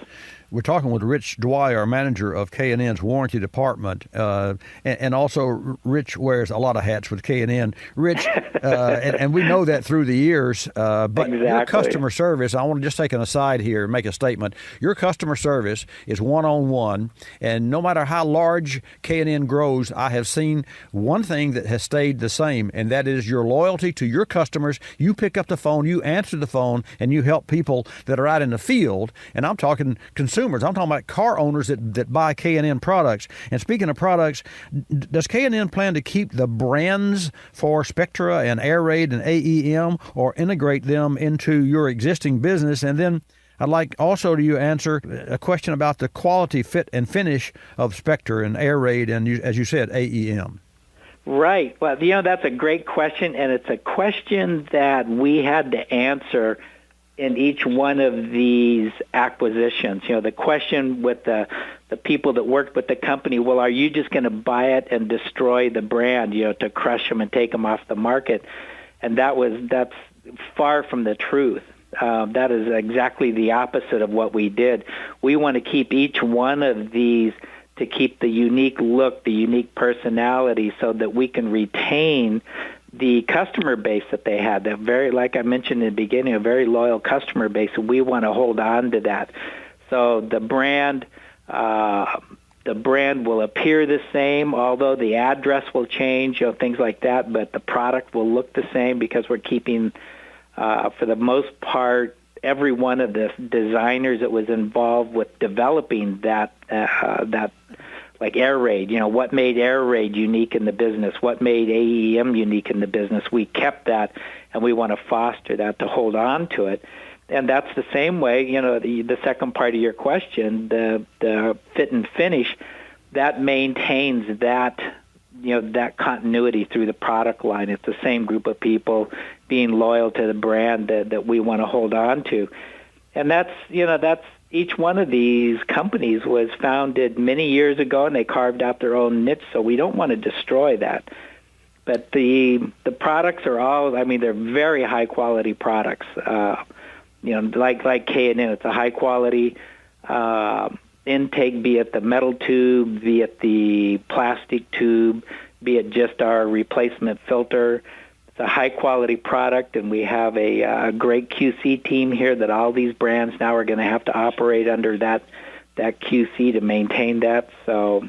We're talking with Rich Dwyer, manager of K&N's warranty department, and also Rich wears a lot of hats with K&N. Rich, and we know that through the years, but exactly. Your customer service, I want to just take an aside here and make a statement. Your customer service is one-on-one, and no matter how large K&N grows, I have seen one thing that has stayed the same, and that is your loyalty to your customers. You pick up the phone, you answer the phone, and you help people that are out in the field, and I'm talking consumers. I'm talking about car owners that buy K&N products. And speaking of products, does K&N plan to keep the brands for Spectra and Air Raid and AEM or integrate them into your existing business? And then I'd like also you answer a question about the quality, fit, and finish of Spectra and Air Raid and, as you said, AEM. Right. Well, that's a great question, and it's a question that we had to answer in each one of these acquisitions. The question with the people that worked with the company, well, are you just going to buy it and destroy the brand, to crush them and take them off the market? And that's far from the truth. That is exactly the opposite of what we did. We want to keep each one of these to keep the unique look, the unique personality, so that we can retain the customer base that they had. They're very, like I mentioned in the beginning, a very loyal customer base, and we want to hold on to that. So the brand will appear the same, although the address will change, things like that, but the product will look the same because we're keeping, for the most part, every one of the designers that was involved with developing that like Air Raid, what made Air Raid unique in the business, what made AEM unique in the business. We kept that, and we want to foster that to hold on to it. And that's the same way, the second part of your question, the fit and finish, that maintains that, that continuity through the product line. It's the same group of people being loyal to the brand that we want to hold on to. And that's each one of these companies was founded many years ago, and they carved out their own niche, so we don't want to destroy that. But the products are all, they're very high-quality products. Like K&N, it's a high-quality intake, be it the metal tube, be it the plastic tube, be it just our replacement filter. It's a high-quality product, and we have a great QC team here that all these brands now are going to have to operate under that QC to maintain that. So,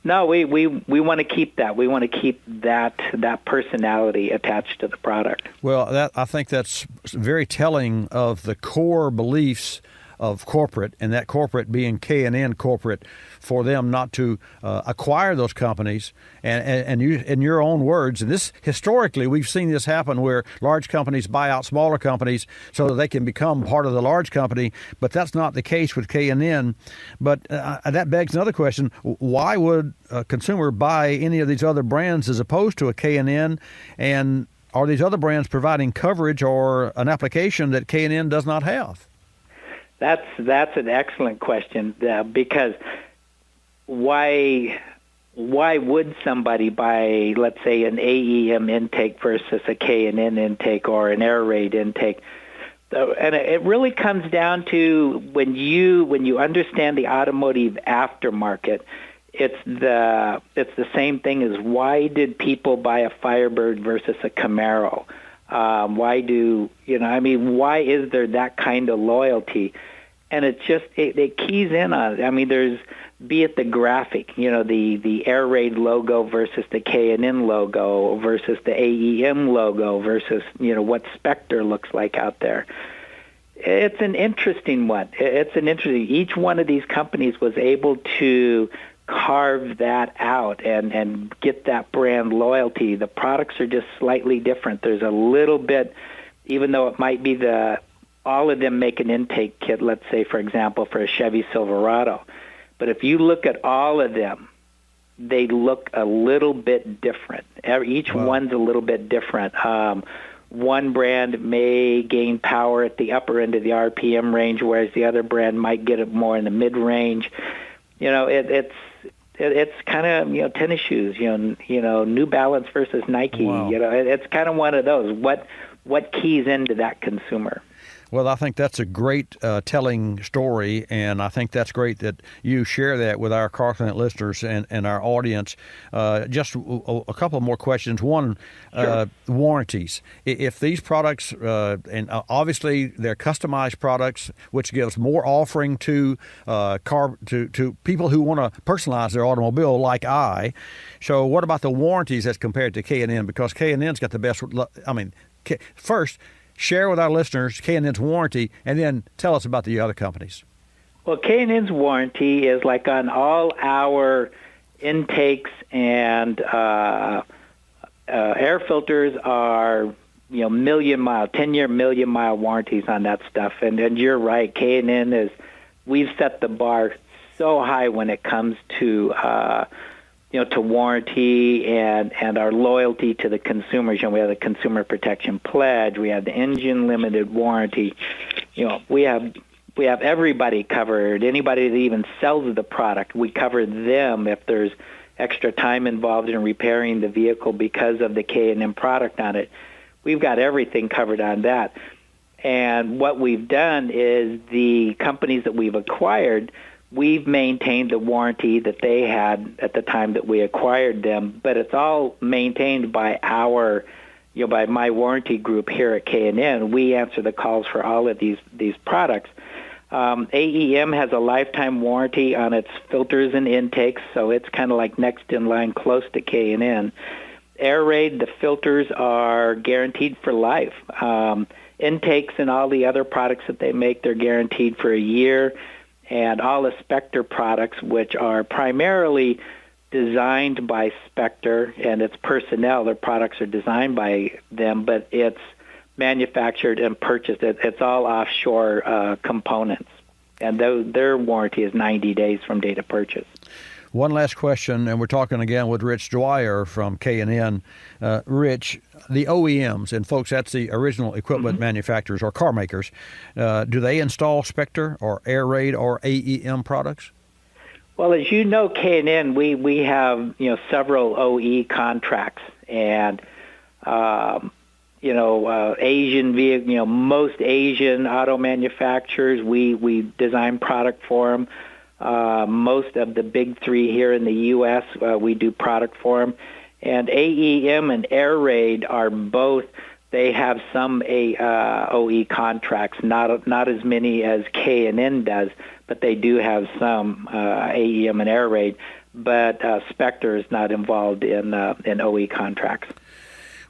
no, we want to keep that. We want to keep that personality attached to the product. Well, I think that's very telling of the core beliefs of corporate, and that corporate being K&N corporate, for them not to acquire those companies. And you, in your own words, and this historically we've seen this happen where large companies buy out smaller companies so that they can become part of the large company, but that's not the case with K&N. But that begs another question: why would a consumer buy any of these other brands as opposed to a K&N? And are these other brands providing coverage or an application that K&N does not have? That's an excellent question, because why would somebody buy, let's say, an AEM intake versus a K&N intake or an Air Raid intake? And it really comes down to when you understand the automotive aftermarket, it's the same thing as why did people buy a Firebird versus a Camaro? Why is there that kind of loyalty? And it keys in on it. There's, be it the graphic, the Air Raid logo versus the K&N logo versus the AEM logo versus, what Spectre looks like out there. It's an interesting one. Each one of these companies was able to carve that out and get that brand loyalty. The products are just slightly different. There's a little bit, even though it might be all of them make an intake kit, let's say, for example, for a Chevy Silverado. But if you look at all of them, they look a little bit different. Each one's a little bit different. One brand may gain power at the upper end of the RPM range, whereas the other brand might get it more in the mid-range. It's kind of, tennis shoes, New Balance versus Nike. Wow. It's kind of one of those. What keys into that consumer? Well, I think that's a great telling story, and I think that's great that you share that with our Car Clinic listeners and our audience. Just a couple more questions. One, sure. Warranties. If these products, and obviously they're customized products, which gives more offering to to people who want to personalize their automobile, like I. So, what about the warranties as compared to K&N? Because K&N's got the best. First, share with our listeners K&N's warranty, and then tell us about the other companies. Well, K&N's warranty is like on all our intakes and air filters are, million-mile, 10-year million-mile warranties on that stuff. And you're right, K&N we've set the bar so high when it comes to to warranty and our loyalty to the consumers. We have the Consumer Protection Pledge. We have the engine limited warranty. We have everybody covered. Anybody that even sells the product, we cover them if there's extra time involved in repairing the vehicle because of the K&N product on it. We've got everything covered on that. And what we've done is the companies that we've acquired, we've maintained the warranty that they had at the time that we acquired them, but it's all maintained by by my warranty group here at K&N. We answer the calls for all of these products. AEM has a lifetime warranty on its filters and intakes, so it's kind of like next in line close to K&N. Air Raid, the filters are guaranteed for life. Intakes and all the other products that they make, they're guaranteed for a year. And all the Spectre products, which are primarily designed by Spectre and its personnel, their products are designed by them, but it's manufactured and purchased. It's all offshore components, and their warranty is 90 days from date of purchase. One last question, and we're talking again with Rich Dwyer from K&N. Rich, the OEMs, and folks, that's the original equipment manufacturers or car makers, do they install Spectre or Air Raid or AEM products? Well, as you know, K&N, we have several OE contracts, and Asian vehicle, most Asian auto manufacturers, we design product for them. Most of the big three here in the U.S., we do product for them. And AEM and Air Raid are both, they have some OE contracts, not as many as K&N does, but they do have some AEM and Air Raid. But Spectre is not involved in OE contracts.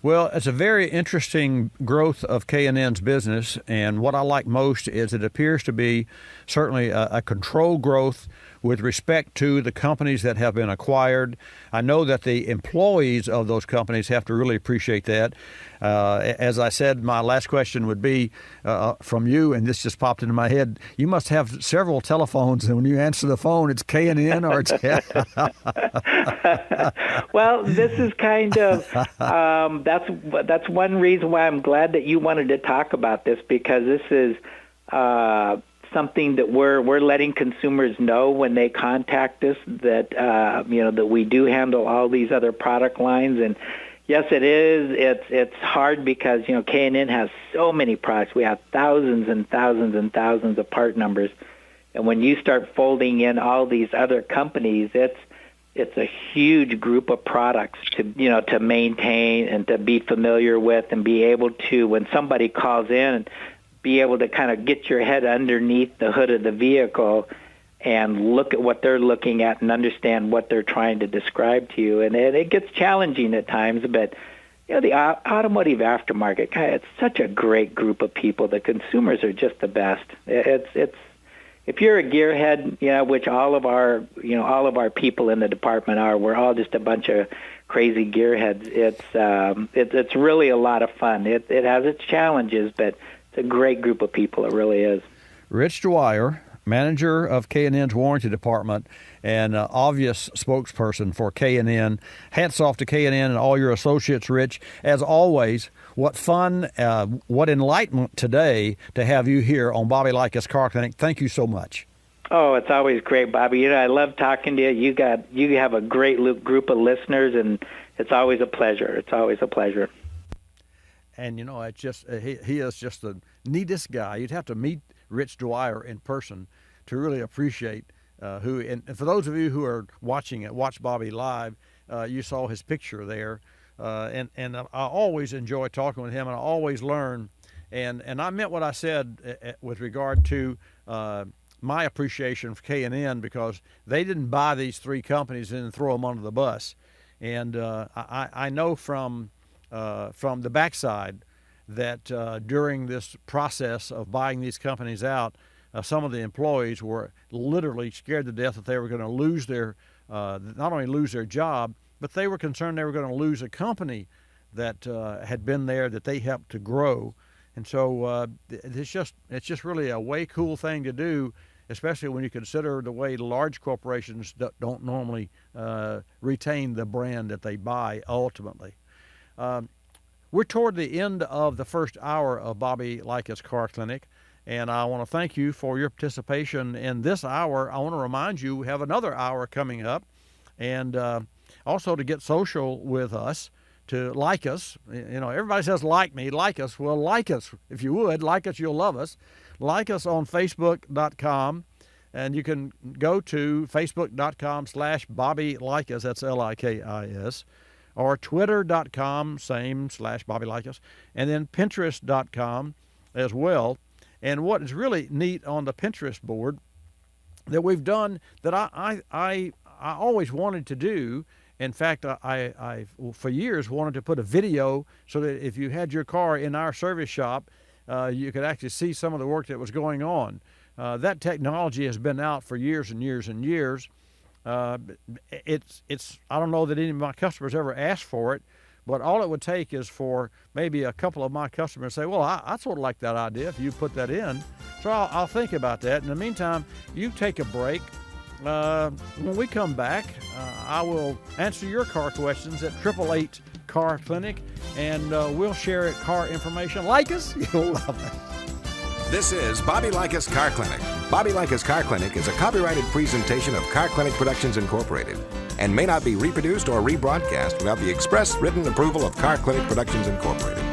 Well, it's a very interesting growth of K&N's business, and what I like most is it appears to be certainly a controlled growth with respect to the companies that have been acquired. I know that the employees of those companies have to really appreciate that. As I said, my last question would be from you, and this just popped into my head. You must have several telephones, and when you answer the phone, it's K&N or it's... Well, this is kind of, that's one reason why I'm glad that you wanted to talk about this, because this is something that we're letting consumers know when they contact us that that we do handle all these other product lines. And yes, it is. It's hard because K&N has so many products. We have thousands and thousands and thousands of part numbers, and when you start folding in all these other companies, it's a huge group of products to maintain and to be familiar with, and be able to, when somebody calls in, be able to kind of get your head underneath the hood of the vehicle and look at what they're looking at and understand what they're trying to describe to you. And it gets challenging at times, but the automotive aftermarket, it's such a great group of people. The consumers are just the best. It's if you're a gearhead, which all of our people in the department are, we're all just a bunch of crazy gearheads. It's really a lot of fun. It has its challenges, but it's a great group of people. It really is. Rich Dwyer, manager of K&N's warranty department and obvious spokesperson for K&N. Hats off to K&N and all your associates, Rich. As always, what fun, what enlightenment today to have you here on Bobby Likis Car Clinic. Thank you so much. Oh, it's always great, Bobby. I love talking to you. You have a great group of listeners, and it's always a pleasure. It's always a pleasure. And it's just he is just the neatest guy. You'd have to meet Rich Dwyer in person to really appreciate who. And for those of you who are watching it, Watch Bobby Live, you saw his picture there. And I always enjoy talking with him, and I always learn. And I meant what I said with regard to my appreciation for K&N, because they didn't buy these three companies and then throw them under the bus. And I know from the backside that during this process of buying these companies out, some of the employees were literally scared to death that they were going to lose their, not only lose their job, but they were concerned they were going to lose a company that had been there that they helped to grow. And so it's just really a way cool thing to do, especially when you consider the way large corporations don't normally retain the brand that they buy ultimately. We're toward the end of the first hour of Bobby Likis Car Clinic, and I want to thank you for your participation in this hour. I want to remind you we have another hour coming up, and also to get social with us, to like us. Everybody says like me, like us. Well, like us if you would. Like us, you'll love us. Like us on Facebook.com. And you can go to facebook.com/Bobby Likis, that's Likis, or twitter.com, same /Bobby Likis, and then pinterest.com as well. And what is really neat on the Pinterest board that we've done that I always wanted to do, in fact, I for years wanted to put a video so that if you had your car in our service shop, you could actually see some of the work that was going on. That technology has been out for years and years and years. It's I don't know that any of my customers ever asked for it, but all it would take is for maybe a couple of my customers to say, well, I sort of like that idea if you put that in. So I'll think about that. In the meantime, you take a break. When we come back, I will answer your car questions at 888 Car Clinic, and we'll share car information. Likis, you'll love it. This is Bobby Likis Car Clinic. Bobby Likis Car Clinic is a copyrighted presentation of Car Clinic Productions Incorporated and may not be reproduced or rebroadcast without the express written approval of Car Clinic Productions Incorporated.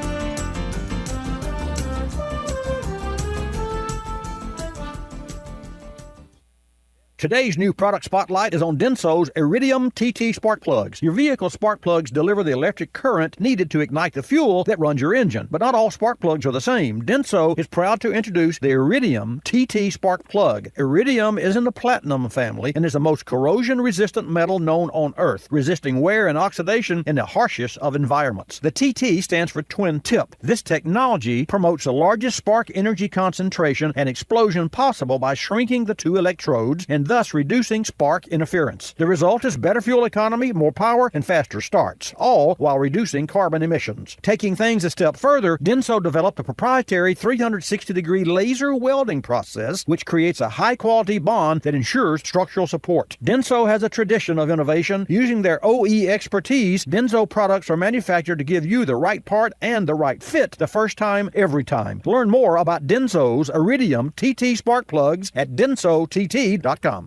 Today's new product spotlight is on Denso's Iridium TT spark plugs. Your vehicle spark plugs deliver the electric current needed to ignite the fuel that runs your engine. But not all spark plugs are the same. Denso is proud to introduce the Iridium TT spark plug. Iridium is in the platinum family and is the most corrosion-resistant metal known on Earth, resisting wear and oxidation in the harshest of environments. The TT stands for twin tip. This technology promotes the largest spark energy concentration and explosion possible by shrinking the two electrodes and thus reducing spark interference. The result is better fuel economy, more power, and faster starts, all while reducing carbon emissions. Taking things a step further, Denso developed a proprietary 360-degree laser welding process which creates a high-quality bond that ensures structural support. Denso has a tradition of innovation. Using their OE expertise, Denso products are manufactured to give you the right part and the right fit the first time, every time. Learn more about Denso's Iridium TT spark plugs at densott.com.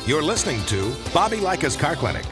You're listening to Bobby Likis Car Clinic.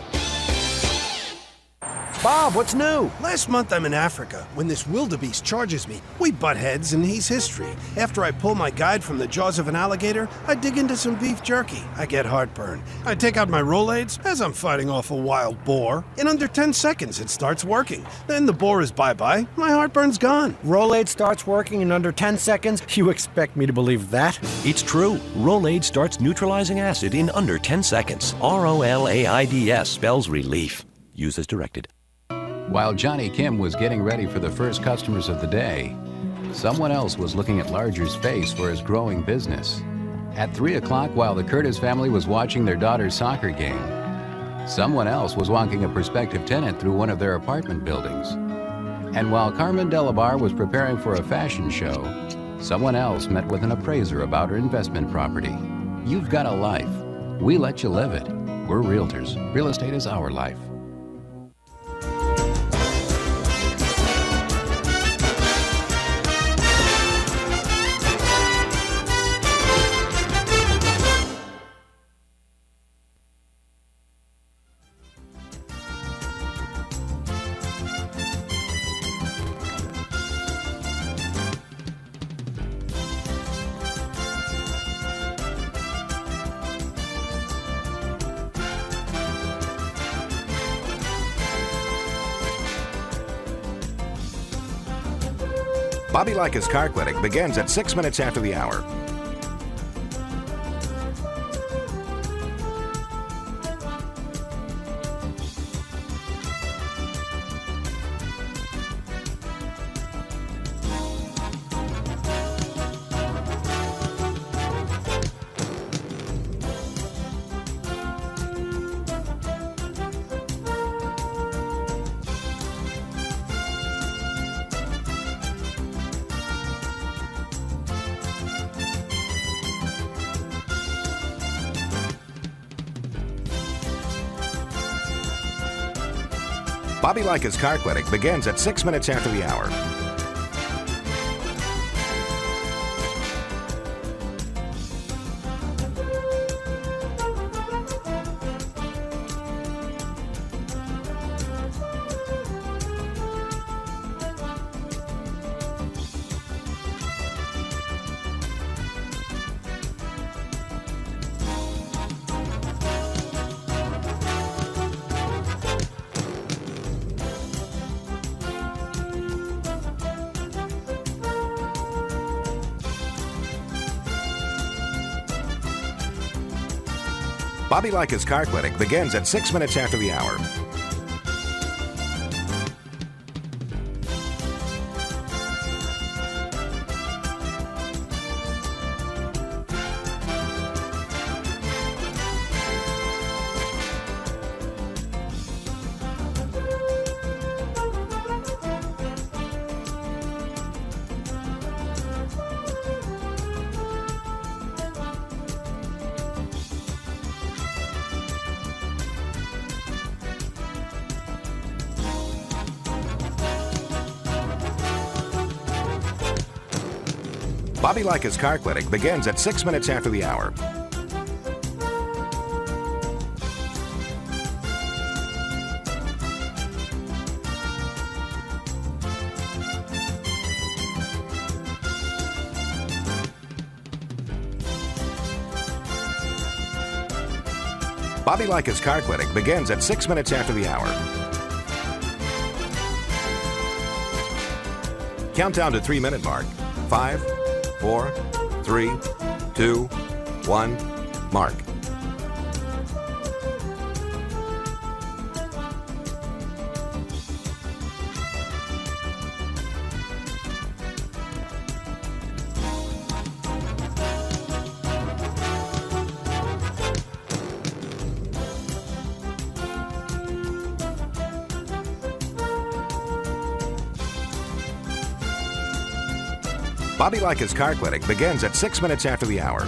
Bob, what's new? Last month I'm in Africa when this wildebeest charges me. We butt heads and he's history. After I pull my guide from the jaws of an alligator, I dig into some beef jerky. I get heartburn. I take out my Rolaids as I'm fighting off a wild boar. In under 10 seconds it starts working. Then the boar is bye-bye. My heartburn's gone. Rolade starts working in under 10 seconds? You expect me to believe that? It's true. Rolade starts neutralizing acid in under 10 seconds. ROLAIDS spells relief. Use as directed. While Johnny Kim was getting ready for the first customers of the day, someone else was looking at Larger's face for his growing business. At 3 o'clock, while the Curtis family was watching their daughter's soccer game, someone else was walking a prospective tenant through one of their apartment buildings. And while Carmen Delabar was preparing for a fashion show, someone else met with an appraiser about her investment property. You've got a life. We let you live it. We're realtors. Real estate is our life. Bobby Likis Car Clinic begins at 6 minutes after the hour. Bobby Likis Car Clinic begins at 6 minutes after the hour. Bobby Likis Car Clinic begins at 6 minutes after the hour. Bobby Likis Car Clinic begins at 6 minutes after the hour. Bobby Likis Car Clinic begins at 6 minutes after the hour. Countdown to 3-minute mark. 5, 4, 3, 2, 1, mark. Bobby Likis Car Clinic begins at 6 minutes after the hour.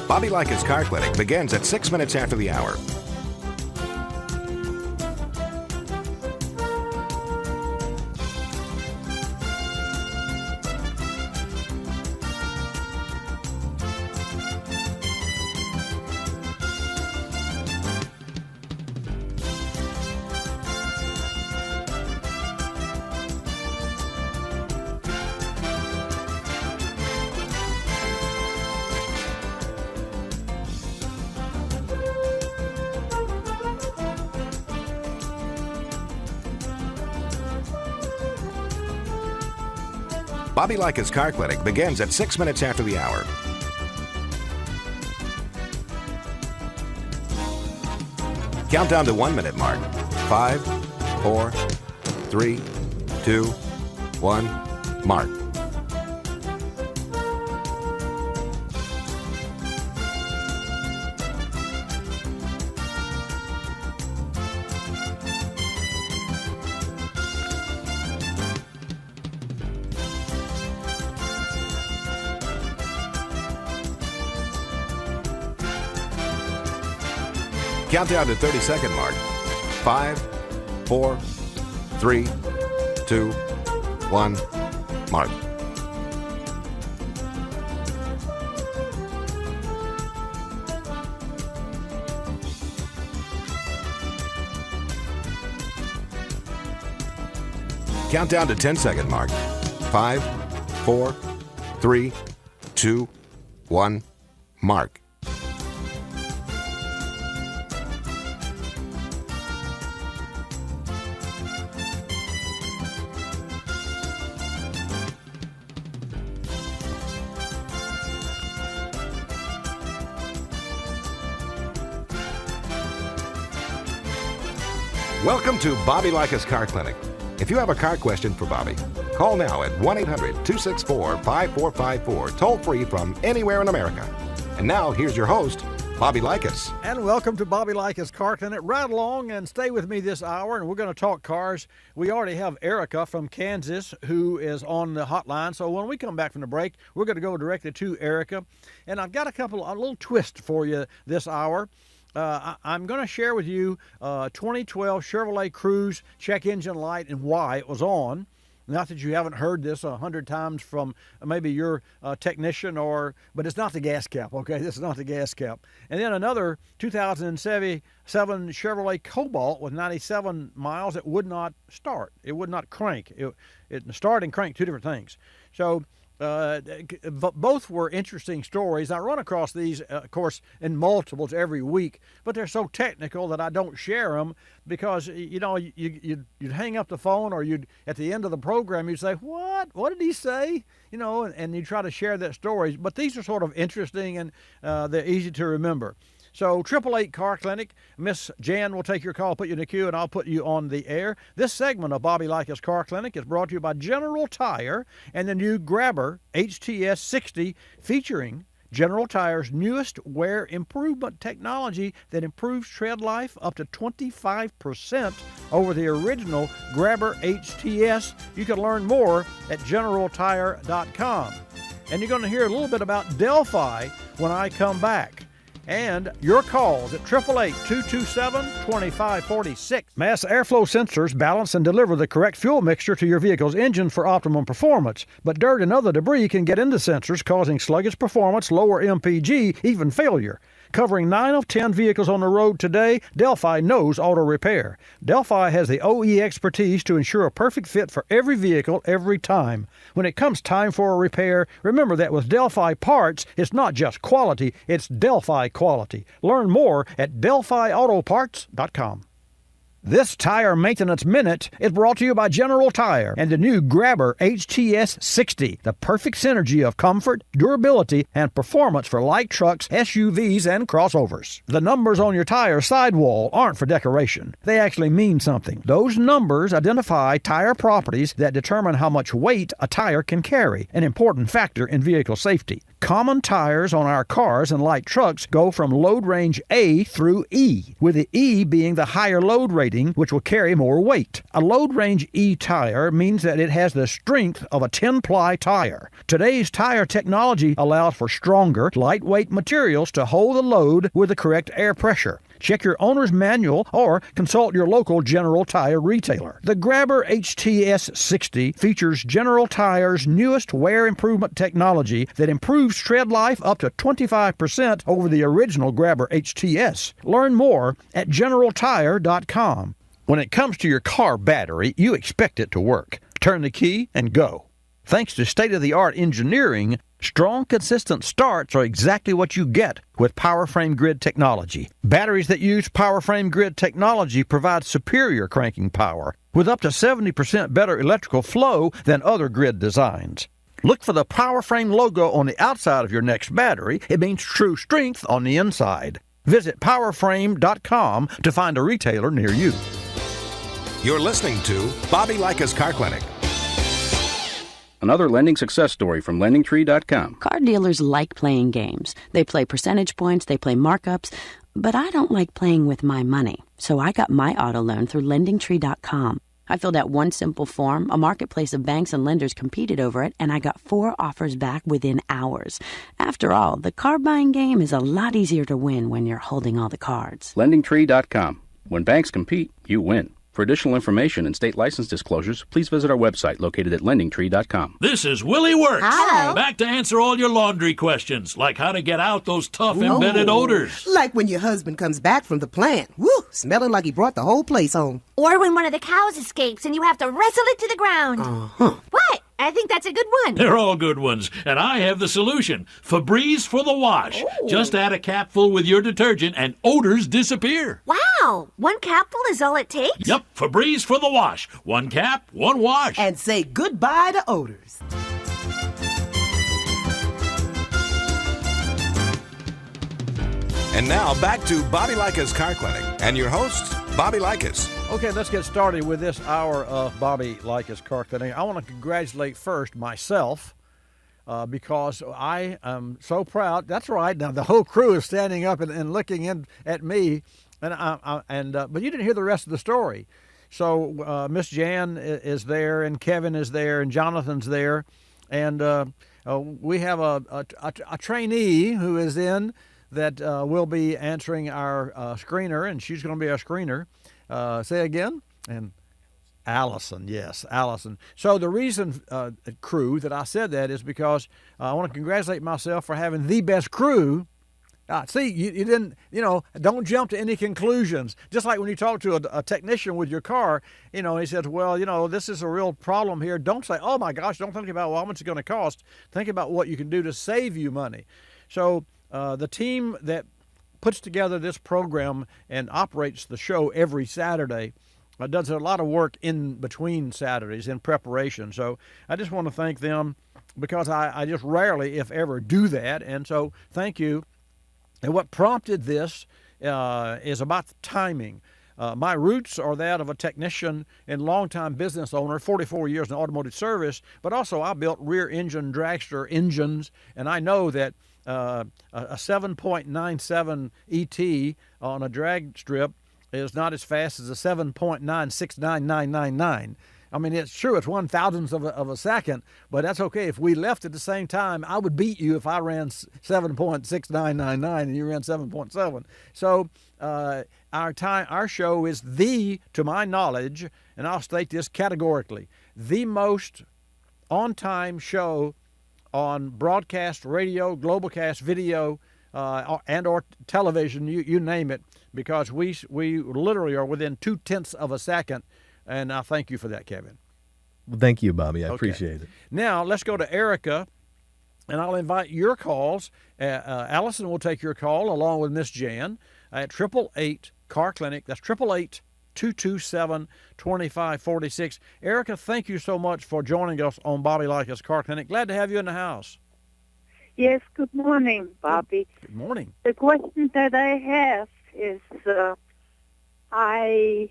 Bobby Likis Car Clinic begins at 6 minutes after the hour. Bobby Likis Car Clinic begins at 6 minutes after the hour. Countdown to 1-minute mark. 5, 4, 3, 2, 1, mark. Countdown to 30-second mark. 5, 4, 3, 2, 1, mark. Countdown to 10-second mark. 5, 4, 3, 2, 1, mark. Welcome to Bobby Likis Car Clinic. If you have a car question for Bobby, call now at 1-800-264-5454, toll free from anywhere in America. And now, here's your host, Bobby Likis. And welcome to Bobby Likis Car Clinic. Right along and stay with me this hour, and we're going to talk cars. We already have Erica from Kansas who is on the hotline. So when we come back from the break, we're going to go directly to Erica. And I've got a little twist for you this hour. I'm going to share with you 2012 Chevrolet Cruze check engine light and why it was on. Not that you haven't heard this 100 times from maybe your technician, but it's not the gas cap, okay? This is not the gas cap. And then another 2007 Chevrolet Cobalt with 97 miles that would not start. It would not crank. It start and crank, two different things. So both were interesting stories. I run across these, of course, in multiples every week, but they're so technical that I don't share them because, you'd hang up the phone, or at the end of the program, you'd say, what did he say? And you try to share that story. But these are sort of interesting, and they're easy to remember. So 888 Car Clinic, Miss Jan will take your call, put you in the queue, and I'll put you on the air. This segment of Bobby Likis Car Clinic is brought to you by General Tire and the new Grabber HTS 60, featuring General Tire's newest wear improvement technology that improves tread life up to 25% over the original Grabber HTS. You can learn more at generaltire.com. And you're going to hear a little bit about Delphi when I come back. And your calls at 888-227-2546. Mass airflow sensors balance and deliver the correct fuel mixture to your vehicle's engine for optimum performance. But dirt and other debris can get into sensors, causing sluggish performance, lower MPG, even failure. Covering 9 of 10 vehicles on the road today, Delphi knows auto repair. Delphi has the OE expertise to ensure a perfect fit for every vehicle every time. When it comes time for a repair, remember that with Delphi parts, it's not just quality, it's Delphi quality. Learn more at DelphiAutoparts.com. This Tire Maintenance Minute is brought to you by General Tire and the new Grabber HTS 60, the perfect synergy of comfort, durability, and performance for light trucks, SUVs, and crossovers. The numbers on your tire sidewall aren't for decoration. They actually mean something. Those numbers identify tire properties that determine how much weight a tire can carry, an important factor in vehicle safety. Common tires on our cars and light trucks go from load range A through E, with the E being the higher load rating, which will carry more weight. A load range E tire means that it has the strength of a 10-ply tire. Today's tire technology allows for stronger, lightweight materials to hold the load with the correct air pressure. Check your owner's manual or consult your local General Tire retailer. The Grabber HTS 60 features General Tire's newest wear improvement technology that improves tread life up to 25% over the original Grabber HTS. Learn more at generaltire.com. When it comes to your car battery, you expect it to work. Turn the key and go. Thanks to state-of-the-art engineering, strong, consistent starts are exactly what you get with PowerFrame Grid technology. Batteries that use PowerFrame Grid technology provide superior cranking power with up to 70% better electrical flow than other grid designs. Look for the PowerFrame logo on the outside of your next battery. It means true strength on the inside. Visit PowerFrame.com to find a retailer near you. You're listening to Bobby Likis Car Clinic. Another lending success story from LendingTree.com. Car dealers like playing games. They play percentage points, they play markups, but I don't like playing with my money. So I got my auto loan through LendingTree.com. I filled out one simple form, a marketplace of banks and lenders competed over it, and I got 4 offers back within hours. After all, the car buying game is a lot easier to win when you're holding all the cards. LendingTree.com. When banks compete, you win. For additional information and state license disclosures, please visit our website located at LendingTree.com. This is Willie Works. Hello. Back to answer all your laundry questions, like how to get out those tough embedded odors. Like when your husband comes back from the plant. Woo! Smelling like he brought the whole place home. Or when one of the cows escapes and you have to wrestle it to the ground. What? I think that's a good one. They're all good ones, and I have the solution. Febreze for the wash. Just add a capful with your detergent and odors disappear. Wow! 1 capful is all it takes? Yep, Febreze for the wash. 1 cap, 1 wash. And say goodbye to odors. And now back to Bobby Likis Car Clinic and your host, Bobby Likis. Okay, let's get started with this hour of Bobby Likis Car Clinic. I want to congratulate first myself because I am so proud. That's right. Now the whole crew is standing up and looking in at me, but you didn't hear the rest of the story. So Miss Jan is there, and Kevin is there, and Jonathan's there, and we have a trainee who is in that will be answering our screener, and she's going to be our screener. Say again. And Allison, yes, Allison. So the reason, crew, that I said that is because I want to congratulate myself for having the best crew. See, you didn't, don't jump to any conclusions. Just like when you talk to a technician with your car, he says, well, this is a real problem here. Don't say, oh my gosh, don't think about how much it's going to cost. Think about what you can do to save you money. So the team that puts together this program and operates the show every Saturday does a lot of work in between Saturdays in preparation. So I just want to thank them because I just rarely, if ever, do that. And so thank you. And what prompted this is about the timing. My roots are that of a technician and longtime business owner, 44 years in automotive service, but also I built rear engine dragster engines, and I know that a 7.97 ET on a drag strip is not as fast as a 7.969999. I mean, it's true, it's 1/1000th of a second, but that's okay. If we left at the same time, I would beat you if I ran 7.6999 and you ran 7.7. So our show is to my knowledge, and I'll state this categorically, the most on-time show on broadcast radio, globalcast video, and or television, you name it, because we literally are within 0.2 of a second, and I thank you for that, Kevin. Well, thank you, Bobby. I appreciate it. Now, let's go to Erica, and I'll invite your calls. Allison will take your call along with Miss Jan at 888 Car Clinic. That's 888-227-2546. Erica, thank you so much for joining us on Bobby Likis Car Clinic. Glad to have you in the house. Yes, good morning, Bobby. Good morning. The question that I have is I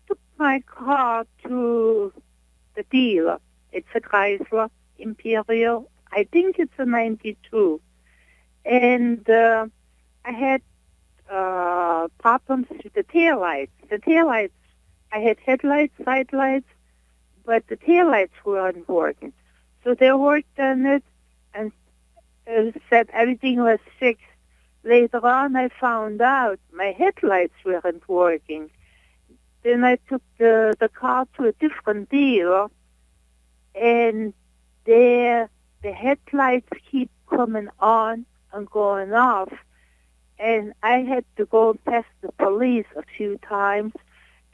took my car to the dealer. It's a Chrysler Imperial. I think it's a 92. And I had problems with the taillights. The taillights, I had headlights, side lights, but the taillights weren't working. So they worked on it and said everything was fixed. Later on, I found out my headlights weren't working. Then I took the car to a different dealer, and there the headlights keep coming on and going off. And I had to go past the police a few times,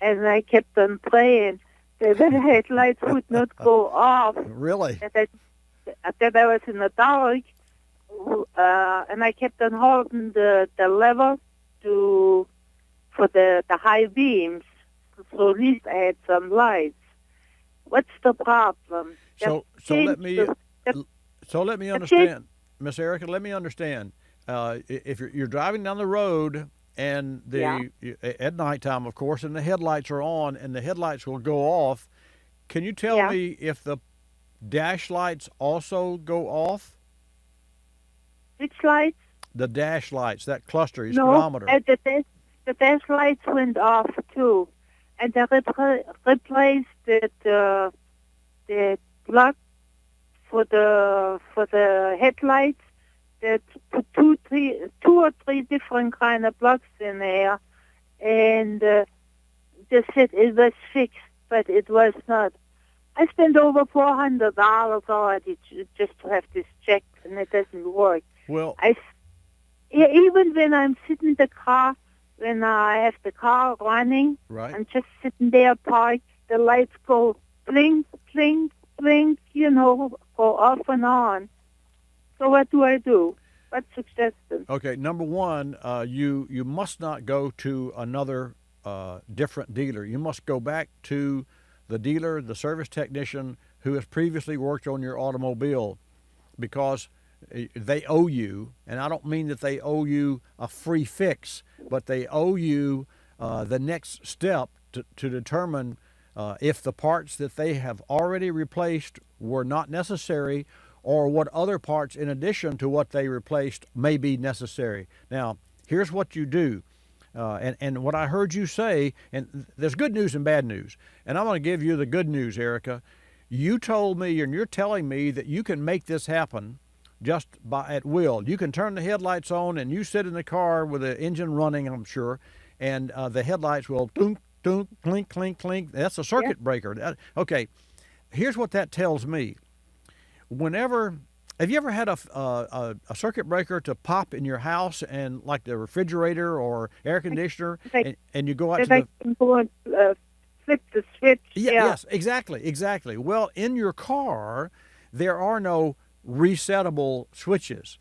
and I kept on praying that the headlights would not go off. Really? That I was in the dark, and I kept on holding the lever for the high beams, so at least I had some lights. What's the problem? So let me understand, Miss Erica. Let me understand. If you're driving down the road and at nighttime, of course, and the headlights are on, and the headlights will go off, can you tell me if the dash lights also go off? Which lights? The dash lights, that cluster, no, speedometer. The dash lights went off too, and they replaced the plug for the headlights. That put two or three different kind of plugs in there, and they said it was fixed, but it was not. I spent over $400 already just to have this checked, and it doesn't work. Well, even when I'm sitting in the car, when I have the car running, right. I'm just sitting there parked, the lights go blink, blink, blink, go off and on. So what do I do? What's suggested? Okay, number one, you must not go to another different dealer. You must go back to the dealer, the service technician who has previously worked on your automobile, because they owe you, and I don't mean that they owe you a free fix, but they owe you the next step to determine if the parts that they have already replaced were not necessary, or what other parts in addition to what they replaced may be necessary. Now, here's what you do. And what I heard you say, and there's good news and bad news, and I'm going to give you the good news, Erica. You told me, and you're telling me, that you can make this happen just at will. You can turn the headlights on, and you sit in the car with the engine running, I'm sure, and the headlights will dunk, clink, clink, clink. That's a circuit breaker. Okay, here's what that tells me. Have you ever had a circuit breaker to pop in your house, and like the refrigerator or air conditioner, and you go out to the flip the switch? Yes, exactly. Well, in your car, there are no resettable switches.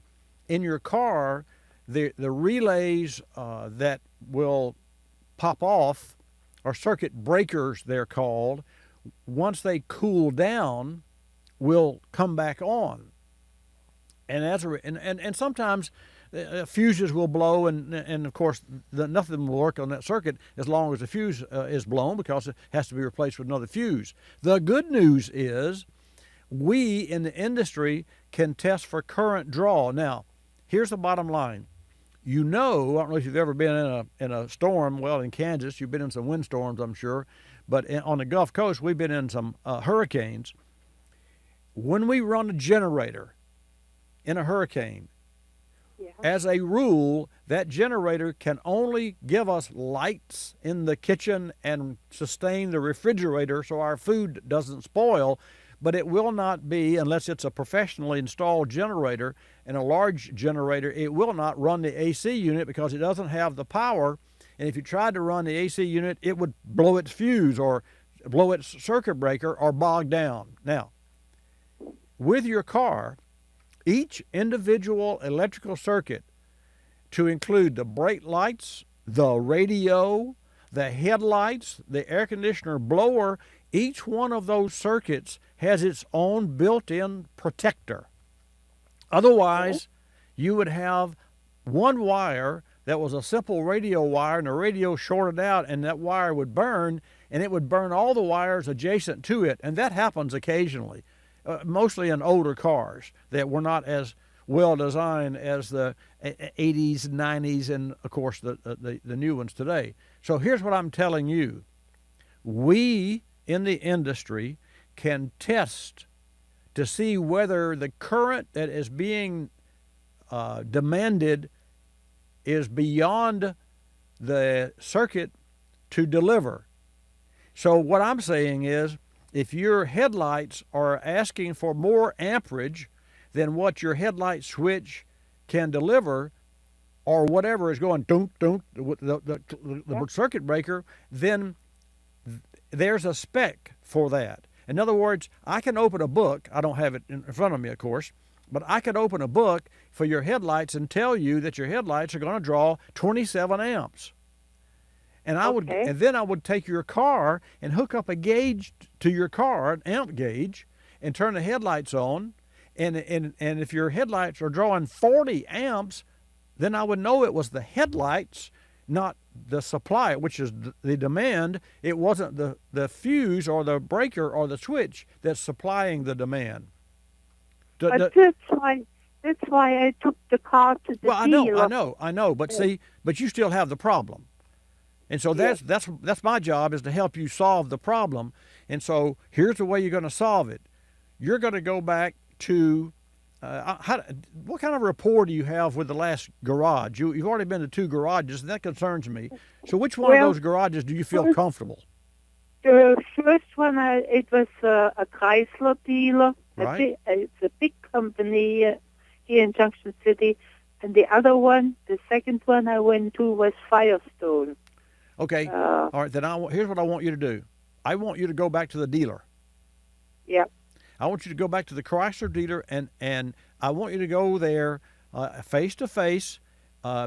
In your car, the relays that will pop off are circuit breakers, they're called. Once they cool down, will come back on. And sometimes fuses will blow, and of course nothing will work on that circuit as long as the fuse is blown, because it has to be replaced with another fuse. The good news is we in the industry can test for current draw. Now, here's the bottom line. I don't know if you've ever been in a storm. Well, in Kansas, you've been in some windstorms, I'm sure, but on the Gulf Coast, we've been in some hurricanes. When we run a generator in a hurricane, as a rule, that generator can only give us lights in the kitchen and sustain the refrigerator so our food doesn't spoil, but it will not be, unless it's a professionally installed generator and a large generator, it will not run the AC unit because it doesn't have the power. And if you tried to run the AC unit, it would blow its fuse or blow its circuit breaker or bog down. Now, with your car, each individual electrical circuit, to include the brake lights, the radio, the headlights, the air conditioner blower, each one of those circuits has its own built-in protector. Otherwise, you would have one wire that was a simple radio wire, and the radio shorted out, and that wire would burn, and it would burn all the wires adjacent to it, and that happens occasionally. Mostly in older cars that were not as well designed as the 80s, 90s, and of course the new ones today. So here's what I'm telling you. We in the industry can test to see whether the current that is being demanded is beyond the circuit to deliver. So what I'm saying is, if your headlights are asking for more amperage than what your headlight switch can deliver, or whatever is going dunk, dunk, the circuit breaker, then there's a spec for that. In other words, I can open a book. I don't have it in front of me, of course, but I could open a book for your headlights and tell you that your headlights are going to draw 27 amps. And then I would take your car and hook up a gauge to your car, an amp gauge, and turn the headlights on. And if your headlights are drawing 40 amps, then I would know it was the headlights, not the supply, which is the demand. It wasn't the fuse or the breaker or the switch that's supplying the demand. But that's why I took the car to the dealer. I know. But see, you still have the problem. And so that's my job, is to help you solve the problem. And so here's the way you're going to solve it. You're going to go back to what kind of rapport do you have with the last garage? You've already been to 2 garages, and that concerns me. So which one of those garages do you feel comfortable? The first one, it was a Chrysler dealer. Right. It's a big company here in Junction City. And the other one, the second one I went to, was Firestone. Okay. All right. Then here's what I want you to do. I want you to go back to the dealer. Yeah. I want you to go back to the Chrysler dealer, and I want you to go there face to face.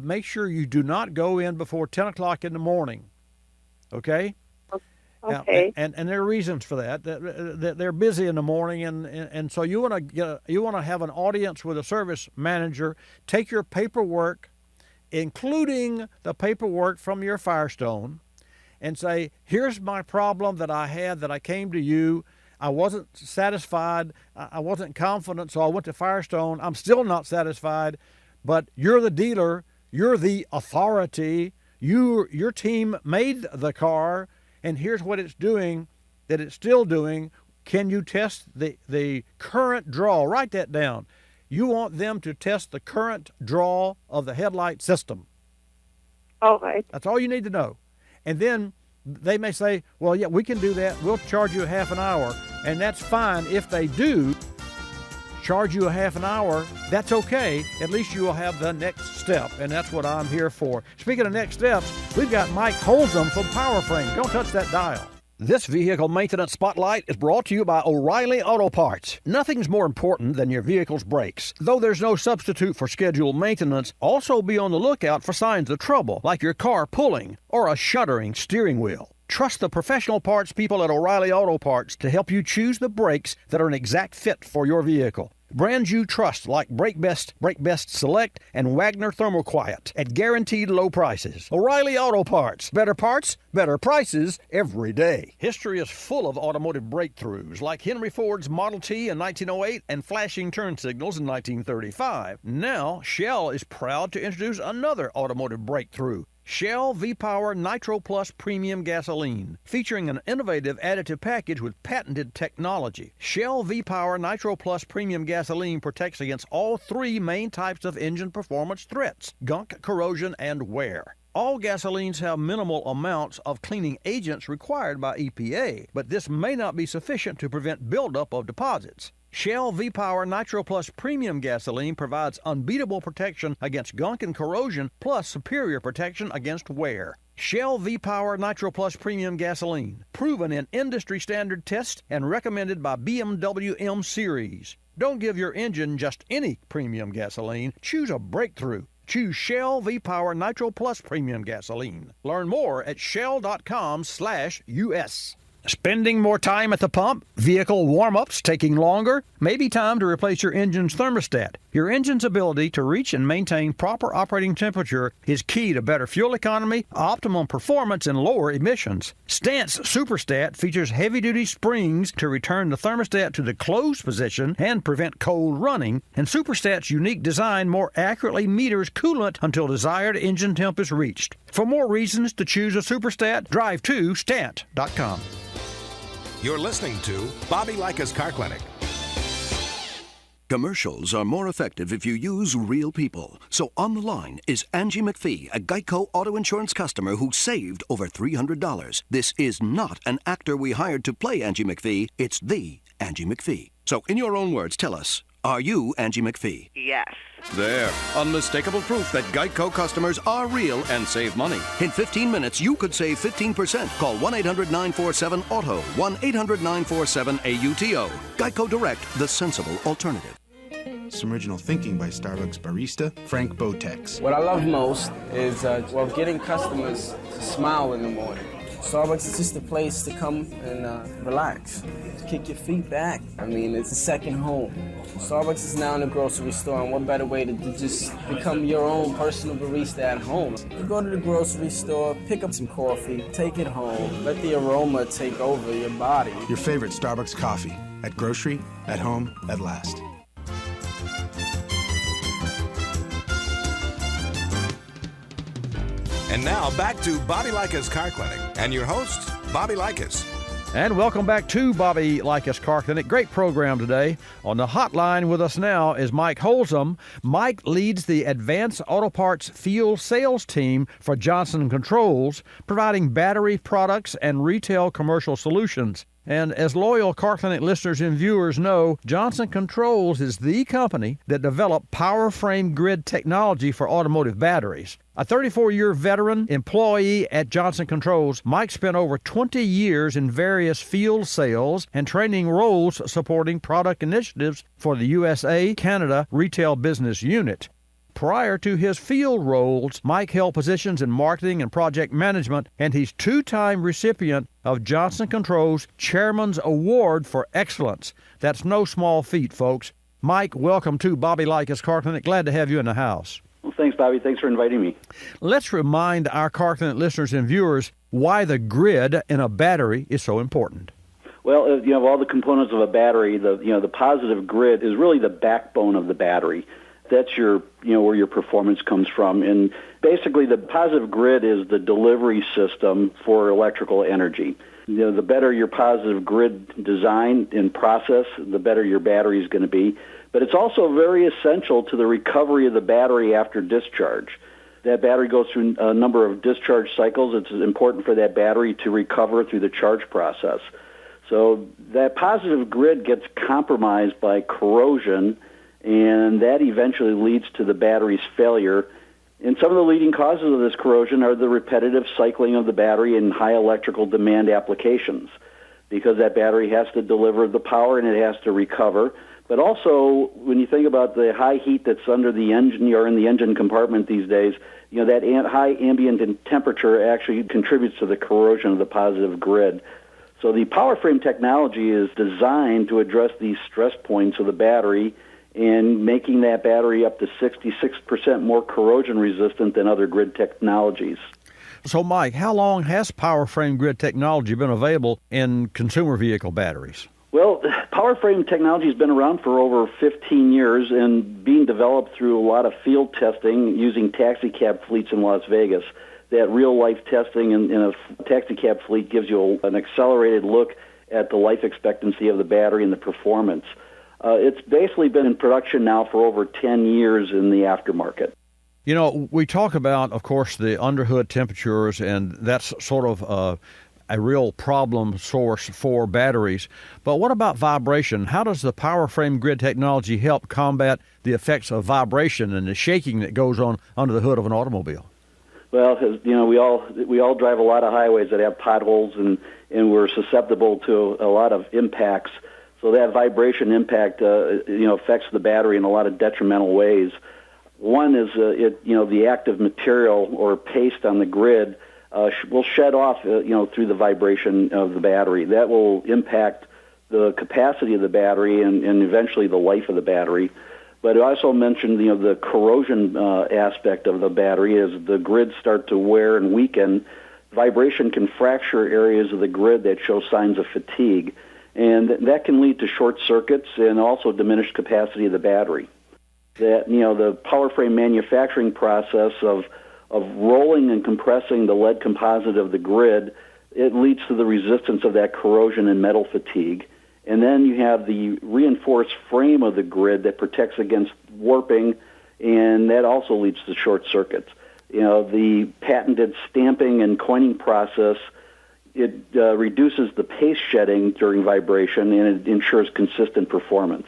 Make sure you do not go in before 10 o'clock in the morning. Okay? Okay. Now, and there are reasons for that. They're busy in the morning, and so you want to have an audience with a service manager. Take your paperwork, including the paperwork from your Firestone, and say, here's my problem that I had, that I came to you. I wasn't satisfied. I wasn't confident, so I went to Firestone. I'm still not satisfied, but you're the dealer. You're the authority. Your team made the car, and here's what it's doing, that it's still doing. Can you test the current draw? Write that down. You want them to test the current draw of the headlight system. All right. That's all you need to know. And then They may say, well, yeah, we can do that. We'll charge you a half an hour. And that's fine if they do charge you a half an hour. That's okay. At least you will have the next step, and that's what I'm here for. Speaking of next steps, we've got Mike Holzum from PowerFrame. Don't touch that dial. This vehicle maintenance spotlight is brought to you by O'Reilly Auto Parts. Nothing's more important than your vehicle's brakes. Though there's no substitute for scheduled maintenance, also be on the lookout for signs of trouble, like your car pulling or a shuddering steering wheel. Trust the professional parts people at O'Reilly Auto Parts to help you choose the brakes that are an exact fit for your vehicle. Brands you trust like Brake Best Select, and Wagner Thermoquiet at guaranteed low prices. O'Reilly Auto Parts. Better parts, better prices every day. History is full of automotive breakthroughs like Henry Ford's Model T in 1908 and flashing turn signals in 1935. Now, Shell is proud to introduce another automotive breakthrough. Shell V-Power Nitro Plus Premium Gasoline, featuring an innovative additive package with patented technology. Shell V-Power Nitro Plus Premium Gasoline protects against all three main types of engine performance threats: gunk, corrosion, and wear. All gasolines have minimal amounts of cleaning agents required by EPA, but this may not be sufficient to prevent buildup of deposits. Shell V-Power Nitro Plus Premium Gasoline provides unbeatable protection against gunk and corrosion, plus superior protection against wear. Shell V-Power Nitro Plus Premium Gasoline, proven in industry-standard tests and recommended by BMW M Series. Don't give your engine just any premium gasoline. Choose a breakthrough. Choose Shell V-Power Nitro Plus Premium Gasoline. Learn more at shell.com/US. Spending more time at the pump? Vehicle warm-ups taking longer? Maybe time to replace your engine's thermostat. Your engine's ability to reach and maintain proper operating temperature is key to better fuel economy, optimum performance, and lower emissions. Stance Superstat features heavy-duty springs to return the thermostat to the closed position and prevent cold running, and Superstat's unique design more accurately meters coolant until desired engine temp is reached. For more reasons to choose a Superstat, drive to stat.com. You're listening to Bobby Likis Car Clinic. Commercials are more effective if you use real people. So on the line is Angie McPhee, a Geico auto insurance customer who saved over $300. This is not an actor we hired to play Angie McPhee. It's the Angie McPhee. So in your own words, tell us, are you Angie McPhee? Yes. There. Unmistakable proof that Geico customers are real and save money. In 15 minutes, you could save 15%. Call 1-800-947-AUTO. 1-800-947-AUTO. Geico Direct, the sensible alternative. Some original thinking by Starbucks barista Frank Botex. What I love most is getting customers to smile in the morning. Starbucks is just a place to come and relax. Just kick your feet back. I mean, it's a second home. Starbucks is now in a grocery store, and what better way to just become your own personal barista at home? You go to the grocery store, pick up some coffee, take it home, let the aroma take over your body. Your favorite Starbucks coffee. At grocery, at home, at last. And now back to Bobby Likis Car Clinic and your host, Bobby Likis. And welcome back to Bobby Likis Car Clinic. Great program today. On the hotline with us now is Mike Holzum. Mike leads the Advanced Auto Parts Field Sales Team for Johnson Controls, providing battery products and retail commercial solutions. And as loyal Car Clinic listeners and viewers know, Johnson Controls is the company that developed PowerFrame grid technology for automotive batteries. A 34-year veteran employee at Johnson Controls, Mike spent over 20 years in various field sales and training roles supporting product initiatives for the USA, Canada Retail Business Unit. Prior to his field roles, Mike held positions in marketing and project management, and he's two-time recipient of Johnson Controls Chairman's Award for Excellence. That's no small feat, folks. Mike, welcome to Bobby Likis Car Clinic. Glad to have you in the house. Well, thanks, Bobby. Thanks for inviting me. Let's remind our Car Clinic listeners and viewers why the grid in a battery is so important. Well, of all the components of a battery, the positive grid is really the backbone of the battery. That's where your performance comes from. And basically the positive grid is the delivery system for electrical energy. The better your positive grid design and process, the better your battery is going to be. But it's also very essential to the recovery of the battery after discharge. That battery goes through a number of discharge cycles. It's important for that battery to recover through the charge process. So that positive grid gets compromised by corrosion, and that eventually leads to the battery's failure. And some of the leading causes of this corrosion are the repetitive cycling of the battery in high electrical demand applications, because that battery has to deliver the power and it has to recover. But also, when you think about the high heat that's under the engine or in the engine compartment these days, that high ambient temperature actually contributes to the corrosion of the positive grid. So the power frame technology is designed to address these stress points of the battery and making that battery up to 66% more corrosion resistant than other grid technologies. So, Mike, how long has power frame grid technology been available in consumer vehicle batteries? Well, power frame technology has been around for over 15 years and being developed through a lot of field testing using taxi cab fleets in Las Vegas. That real-life testing in a taxi cab fleet gives you an accelerated look at the life expectancy of the battery and the performance. It's basically been in production now for over 10 years in the aftermarket. We talk about, of course, the underhood temperatures, and that's sort of a real problem source for batteries. But what about vibration? How does the power frame grid technology help combat the effects of vibration and the shaking that goes on under the hood of an automobile? Well, we all drive a lot of highways that have potholes, and we're susceptible to a lot of impacts. So that vibration impact, affects the battery in a lot of detrimental ways. One is, the active material or paste on the grid will shed off, through the vibration of the battery. That will impact the capacity of the battery and eventually the life of the battery. But I also mentioned, the corrosion aspect of the battery. As the grids start to wear and weaken, vibration can fracture areas of the grid that show signs of fatigue, and that can lead to short circuits and also diminished capacity of the battery. That the power frame manufacturing process of rolling and compressing the lead composite of the grid, it leads to the resistance of that corrosion and metal fatigue. And then you have the reinforced frame of the grid that protects against warping, and that also leads to short circuits. The patented stamping and coining process, it reduces the paste shedding during vibration, and it ensures consistent performance.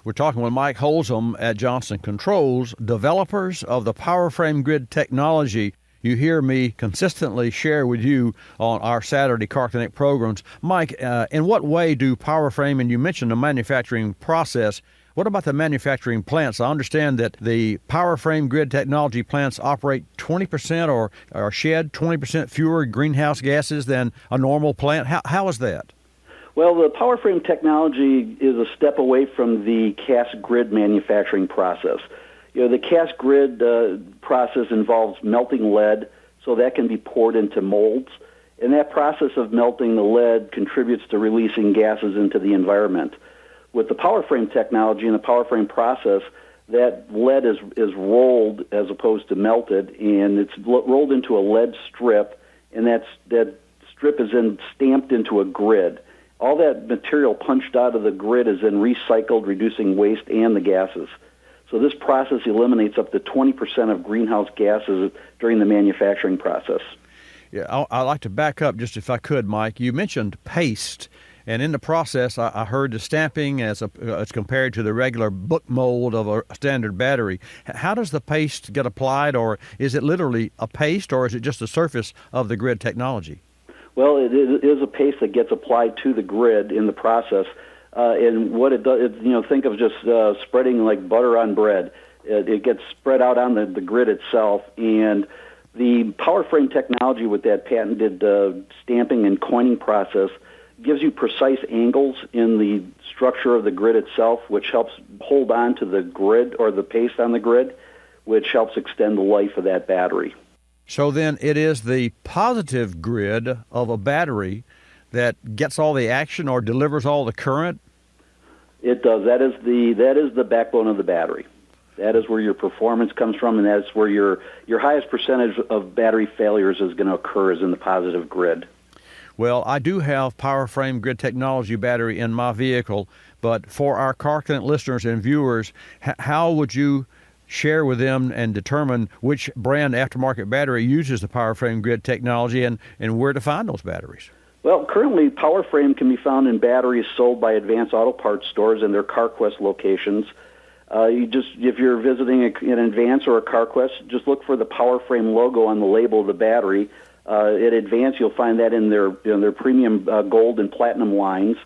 We're talking with Mike Holzum at Johnson Controls, developers of the power frame grid technology you hear me consistently share with you on our Saturday Car Clinic programs. Mike, in what way do power frame, and you mentioned the manufacturing process, what about the manufacturing plants? I understand that the power frame grid technology plants operate 20% or shed 20% fewer greenhouse gases than a normal plant. How is that? Well, the power frame technology is a step away from the cast grid manufacturing process. The cast grid process involves melting lead, so that can be poured into molds. And that process of melting the lead contributes to releasing gases into the environment. With the power frame technology and the power frame process, that lead is rolled as opposed to melted, and it's rolled into a lead strip, and that strip is then stamped into a grid. All that material punched out of the grid is then recycled, reducing waste and the gases. So this process eliminates up to 20% of greenhouse gases during the manufacturing process. Yeah, I'd like to back up just if I could, Mike. You mentioned paste, and in the process, I heard the stamping as compared to the regular book mold of a standard battery. How does the paste get applied, or is it literally a paste, or is it just the surface of the grid technology? Well, it is a paste that gets applied to the grid in the process. And what it does, think of just spreading like butter on bread. It gets spread out on the grid itself, and the power frame technology with that patented stamping and coining process gives you precise angles in the structure of the grid itself, which helps hold on to the grid or the paste on the grid, which helps extend the life of that battery. So then it is the positive grid of a battery that gets all the action or delivers all the current? It does. That is the backbone of the battery. That is where your performance comes from, and that's where your highest percentage of battery failures is going to occur, is in the positive grid. Well, I do have power frame grid technology battery in my vehicle, but for our Car Clinic listeners and viewers, how would you share with them and determine which brand aftermarket battery uses the PowerFrame grid technology and where to find those batteries? Well, currently, PowerFrame can be found in batteries sold by Advanced Auto Parts stores and their CarQuest locations. If you're visiting an Advance or a CarQuest, just look for the PowerFrame logo on the label of the battery. At Advance, you'll find that in their premium gold and platinum lines,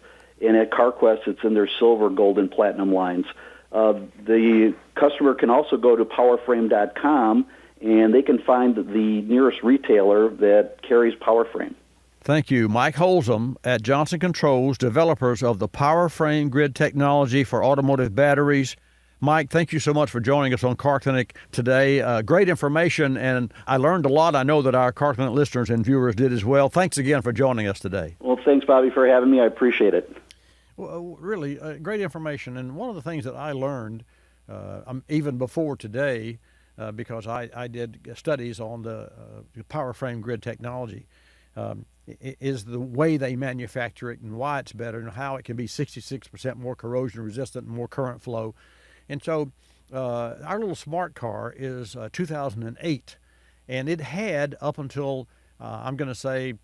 and at CarQuest, it's in their silver, gold, and platinum lines. The customer can also go to powerframe.com, and they can find the nearest retailer that carries PowerFrame. Thank you. Mike Holzum at Johnson Controls, developers of the PowerFrame grid technology for automotive batteries. Mike, thank you so much for joining us on Car Clinic today. Great information, and I learned a lot. I know that our Car Clinic listeners and viewers did as well. Thanks again for joining us today. Well, thanks, Bobby, for having me. I appreciate it. Well, really, great information. And one of the things that I learned even before today, because I did studies on the PowerFrame grid technology, is the way they manufacture it and why it's better and how it can be 66% more corrosion resistant and more current flow. And so our little smart car is 2008, and it had up until I'm going to say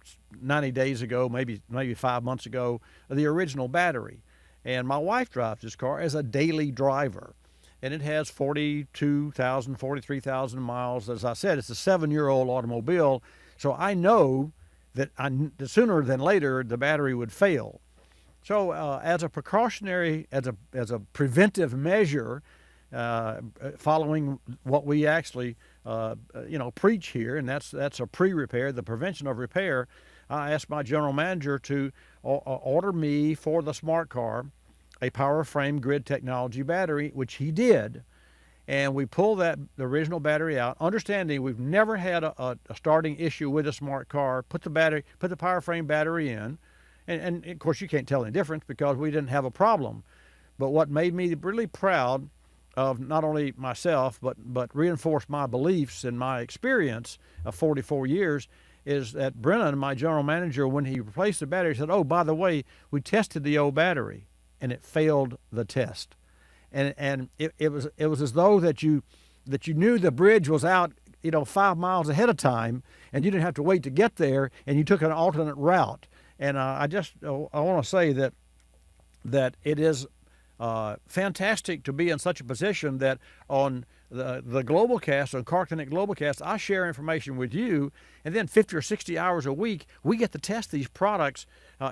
90 days ago, maybe 5 months ago, the original battery. And my wife drives this car as a daily driver, and it has 42,000, 43,000 miles. As I said, it's a 7-year-old automobile, so I know that sooner than later the battery would fail. So as a precautionary, as a preventive measure, following what we actually preach here, and that's a pre-repair, the prevention of repair, I asked my general manager to order me for the smart car a PowerFrame grid technology battery, which he did. And we pulled the original battery out, understanding we've never had a starting issue with a smart car. Put the PowerFrame battery in, and of course you can't tell any difference because we didn't have a problem. But what made me really proud of not only myself but reinforced my beliefs and my experience of 44 years is that Brennan, my general manager, when he replaced the battery, said, "Oh, by the way, we tested the old battery, and it failed the test." And it was as though that you knew the bridge was out 5 miles ahead of time, and you didn't have to wait to get there, and you took an alternate route. And I want to say that it is fantastic to be in such a position that on the Globalcast, on Car Clinic Globalcast, I share information with you, and then 50 or 60 hours a week we get to test these products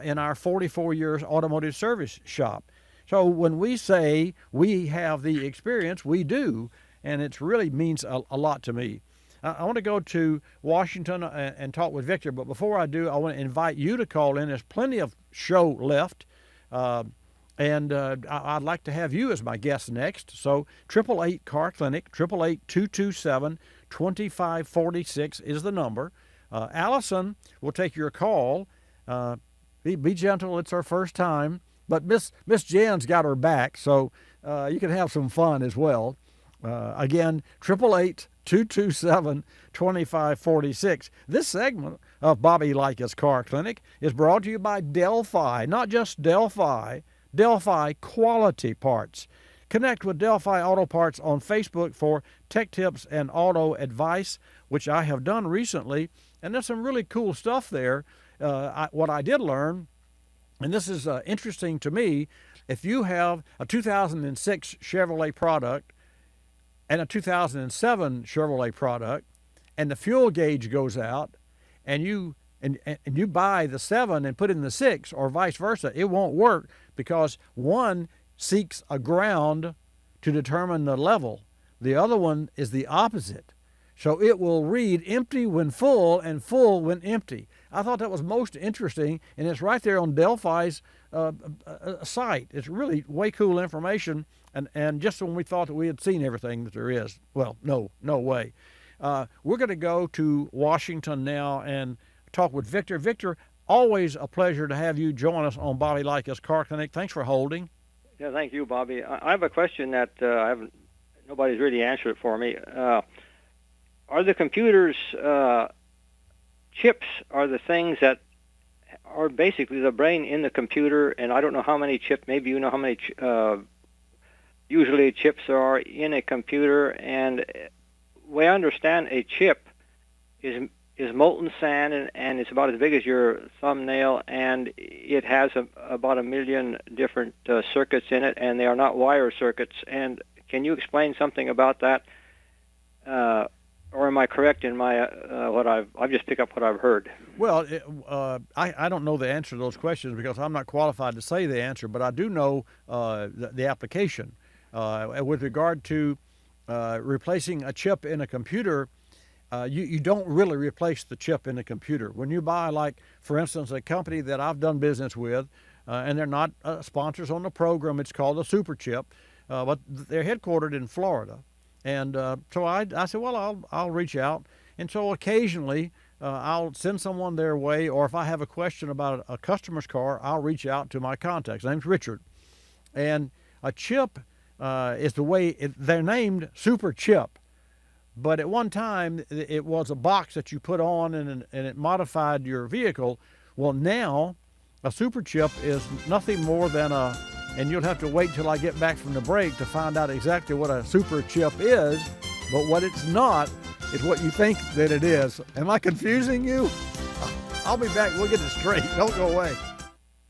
in our 44 years automotive service shop. So when we say we have the experience, we do, and it really means a lot to me. I want to go to Washington and talk with Victor, but before I do, I want to invite you to call in. There's plenty of show left, and I'd like to have you as my guest next. So 888 Car Clinic, 888-227-2546 is the number. Allison will take your call. Be gentle, it's our first time. But Miss Jan's got her back, so you can have some fun as well. Again, 888-227-2546. This segment of Bobby Likis Car Clinic is brought to you by Delphi. Not just Delphi Quality Parts. Connect with Delphi Auto Parts on Facebook for tech tips and auto advice, which I have done recently, and there's some really cool stuff there. What I did learn, and this is interesting to me, if you have a 2006 Chevrolet product and a 2007 Chevrolet product, and the fuel gauge goes out, and you buy the 7 and put in the 6, or vice versa, it won't work because one seeks a ground to determine the level. The other one is the opposite. So it will read empty when full and full when empty. I thought that was most interesting, and it's right there on Delphi's site. It's really way cool information, and just when we thought that we had seen everything that there is, well, no way. We're going to go to Washington now and talk with Victor. Victor, always a pleasure to have you join us on Bobby Likis Car Clinic. Thanks for holding. Yeah, thank you, Bobby. I have a question that nobody's really answered for me. Are the computers chips are the things that are basically the brain in the computer, and I don't know how many chips, maybe you know how many usually chips are in a computer, and the way I understand a chip is molten sand, and it's about as big as your thumbnail, and it has about 1 million different circuits in it, and they are not wire circuits. And can you explain something about that? Or am I correct in my what I've just picked up what I've heard? Well, I don't know the answer to those questions because I'm not qualified to say the answer, but I do know the application. With regard to replacing a chip in a computer, you don't really replace the chip in the computer. When you buy, like, for instance, a company that I've done business with, and they're not sponsors on the program, it's called a Super Chip, but they're headquartered in Florida. And so I said, well, I'll reach out. And so occasionally I'll send someone their way, or if I have a question about a customer's car, I'll reach out to my contact. His name's Richard. And a chip is the way they're named Super Chip. But at one time, it was a box that you put on and it modified your vehicle. Well, now a Super Chip is nothing more than and you'll have to wait till I get back from the break to find out exactly what a Super Chip is. But what it's not is what you think that it is. Am I confusing you? I'll be back. We'll get it straight. Don't go away.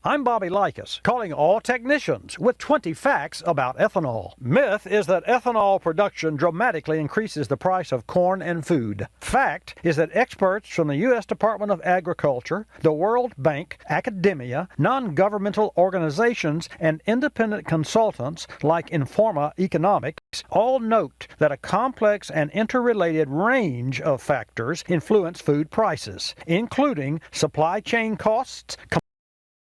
I'm Bobby Likis, calling all technicians with 20 facts about ethanol. Myth is that ethanol production dramatically increases the price of corn and food. Fact is that experts from the U.S. Department of Agriculture, the World Bank, academia, non-governmental organizations, and independent consultants like Informa Economics all note that a complex and interrelated range of factors influence food prices, including supply chain costs,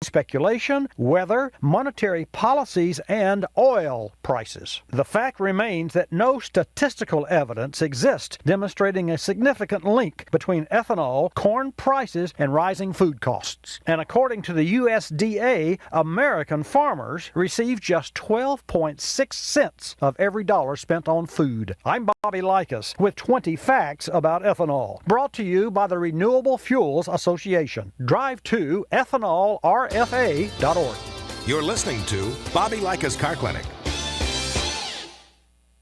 speculation, weather, monetary policies, and oil prices. The fact remains that no statistical evidence exists demonstrating a significant link between ethanol, corn prices, and rising food costs. And according to the USDA, American farmers receive just 12.6 cents of every dollar spent on food. I'm Bobby Likis with 20 facts about ethanol. Brought to you by the Renewable Fuels Association. Drive to ethanolrfa.org. You're listening to Bobby Likis Car Clinic.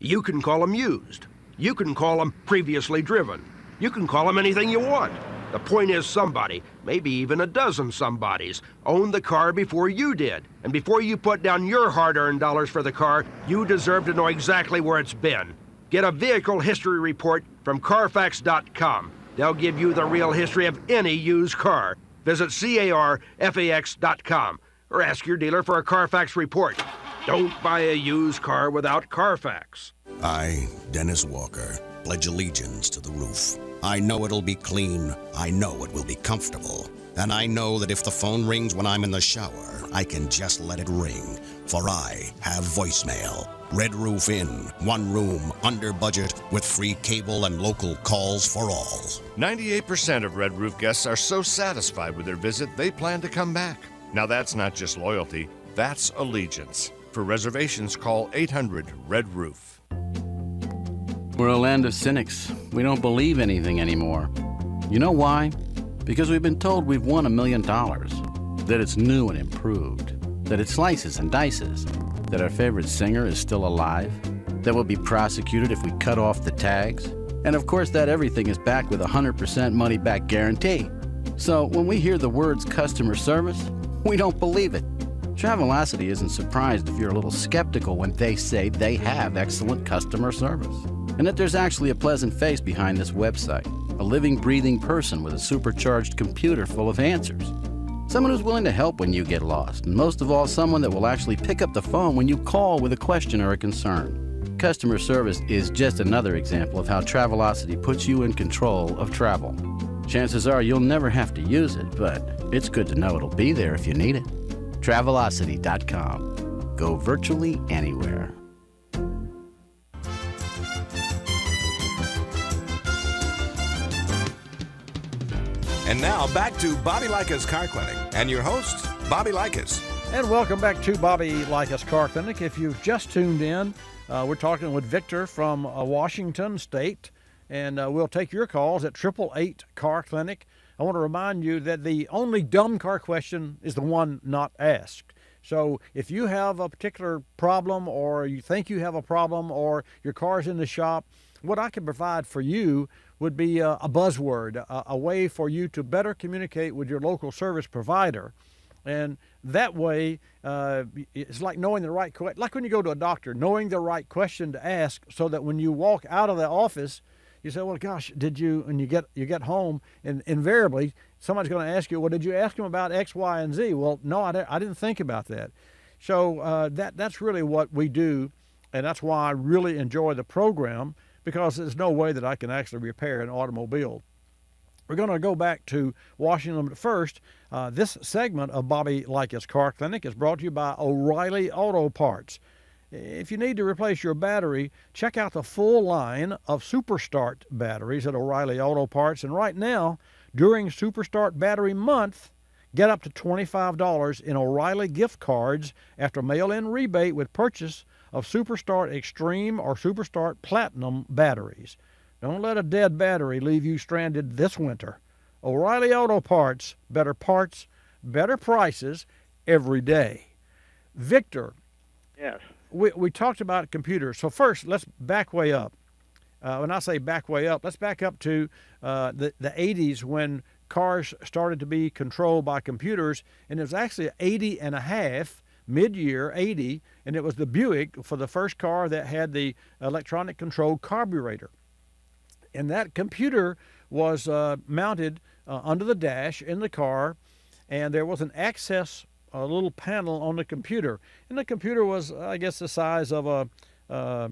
You can call them used. You can call them previously driven. You can call them anything you want. The point is somebody, maybe even a dozen somebodies, owned the car before you did. And before you put down your hard-earned dollars for the car, you deserve to know exactly where it's been. Get a vehicle history report from Carfax.com. They'll give you the real history of any used car. Visit CARFAX.com or ask your dealer for a Carfax report. Don't buy a used car without Carfax. I, Dennis Walker, pledge allegiance to the roof. I know it'll be clean. I know it will be comfortable. And I know that if the phone rings when I'm in the shower, I can just let it ring. For I have voicemail. Red Roof Inn, one room, under budget, with free cable and local calls for all. 98% of Red Roof guests are so satisfied with their visit, they plan to come back. Now that's not just loyalty, that's allegiance. For reservations, call 800-RED-ROOF. We're a land of cynics. We don't believe anything anymore. You know why? Because we've been told we've won $1 million, that it's new and improved, that it slices and dices, that our favorite singer is still alive, that we'll be prosecuted if we cut off the tags, and of course that everything is backed with a 100% money-back guarantee. So when we hear the words customer service, we don't believe it. Travelocity isn't surprised if you're a little skeptical when they say they have excellent customer service, and that there's actually a pleasant face behind this website, a living, breathing person with a supercharged computer full of answers. Someone who's willing to help when you get lost, and most of all, someone that will actually pick up the phone when you call with a question or a concern. Customer service is just another example of how Travelocity puts you in control of travel. Chances are you'll never have to use it, but it's good to know it'll be there if you need it. Travelocity.com. Go virtually anywhere. And now back to Bobby Likis Car Clinic and your host, Bobby Likis. And welcome back to Bobby Likis Car Clinic. If you've just tuned in, we're talking with Victor from Washington State, and we'll take your calls at 888 Car Clinic. I want to remind you that the only dumb car question is the one not asked. So if you have a particular problem, or you think you have a problem, or your car's in the shop, what I can provide for you would be a buzzword, a way for you to better communicate with your local service provider. And that way, it's like knowing the right question. Like when you go to a doctor, knowing the right question to ask, so that when you walk out of the office, you say, well, gosh, did you, and you get home, and invariably somebody's going to ask you, well, did you ask him about X, Y, and Z? Well, no, I didn't think about that. So that's really what we do, and that's why I really enjoy the program, because there's no way that I can actually repair an automobile. We're going to go back to Washington, but first, this segment of Bobby Likis Car Clinic is brought to you by O'Reilly Auto Parts. If you need to replace your battery, check out the full line of Superstart batteries at O'Reilly Auto Parts. And right now, during Superstart Battery Month, get up to $25 in O'Reilly gift cards after mail-in rebate with purchase of Superstart Extreme or Superstart Platinum batteries. Don't let a dead battery leave you stranded this winter. O'Reilly Auto Parts, better prices every day. Victor. Yes. We talked about computers. So first, let's back way up. When I say back way up, let's back up to the 80s, when cars started to be controlled by computers, and it was actually 80 and a half, mid-year 80, and it was the Buick for the first car that had the electronic controlled carburetor. And that computer was mounted under the dash in the car, and there was an access little panel on the computer. And the computer was, I guess, the size of a,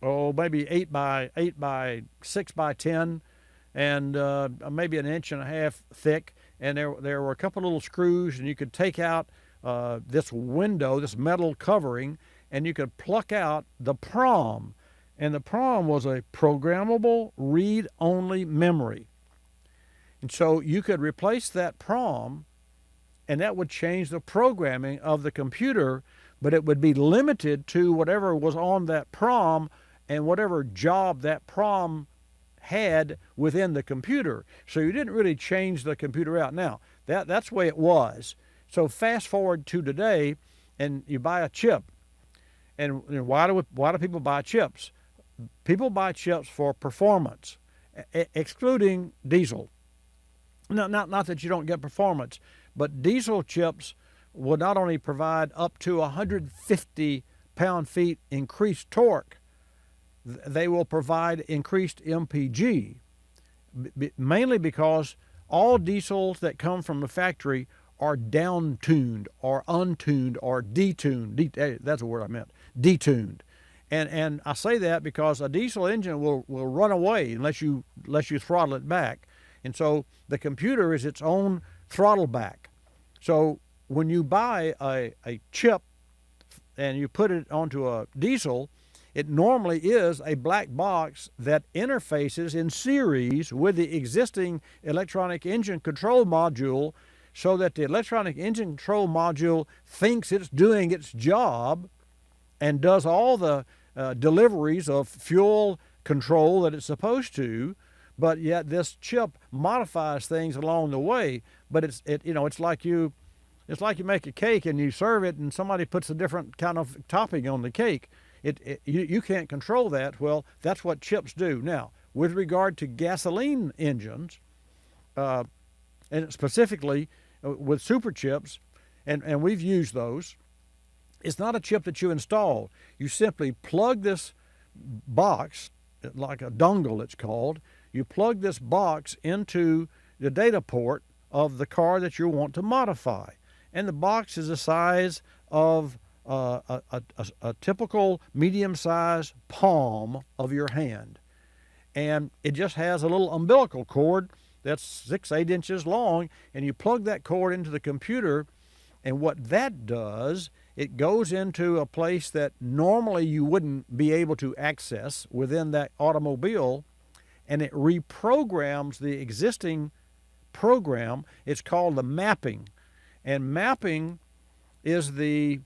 maybe 8 by 6 by 10, and maybe an inch and a half thick. And there were a couple little screws, and you could take out this window, this metal covering, and you could pluck out the PROM. And the PROM was a programmable read-only memory. And so you could replace that PROM, and that would change the programming of the computer, but it would be limited to whatever was on that PROM and whatever job that PROM had within the computer. So you didn't really change the computer out. Now, that's the way it was. So fast forward to today, and you buy a chip. And why do people buy chips? People buy chips for performance, excluding diesel. No, not that you don't get performance, but diesel chips will not only provide up to 150 pound-feet increased torque, they will provide increased MPG, mainly because all diesels that come from the factory are down-tuned or untuned or detuned. That's the word I meant, detuned. And I say that because a diesel engine will run away unless you throttle it back. And so the computer is its own throttle back. So when you buy a chip and you put it onto a diesel, it normally is a black box that interfaces in series with the existing electronic engine control module, so that the electronic engine control module thinks it's doing its job and does all the deliveries of fuel control that it's supposed to, but yet this chip modifies things along the way. But it's like you make a cake and you serve it, and somebody puts a different kind of topping on the cake. You can't control that. Well, that's what chips do. Now, with regard to gasoline engines, and specifically with super chips, and we've used those, it's not a chip that you install. You simply plug this box, like a dongle it's called, you plug this box into the data port of the car that you want to modify. And the box is the size of a typical medium-sized palm of your hand. And it just has a little umbilical cord that's 6-8 inches long, and you plug that cord into the computer, and what that does, it goes into a place that normally you wouldn't be able to access within that automobile, and it reprograms the existing program. It's called the mapping. And mapping is the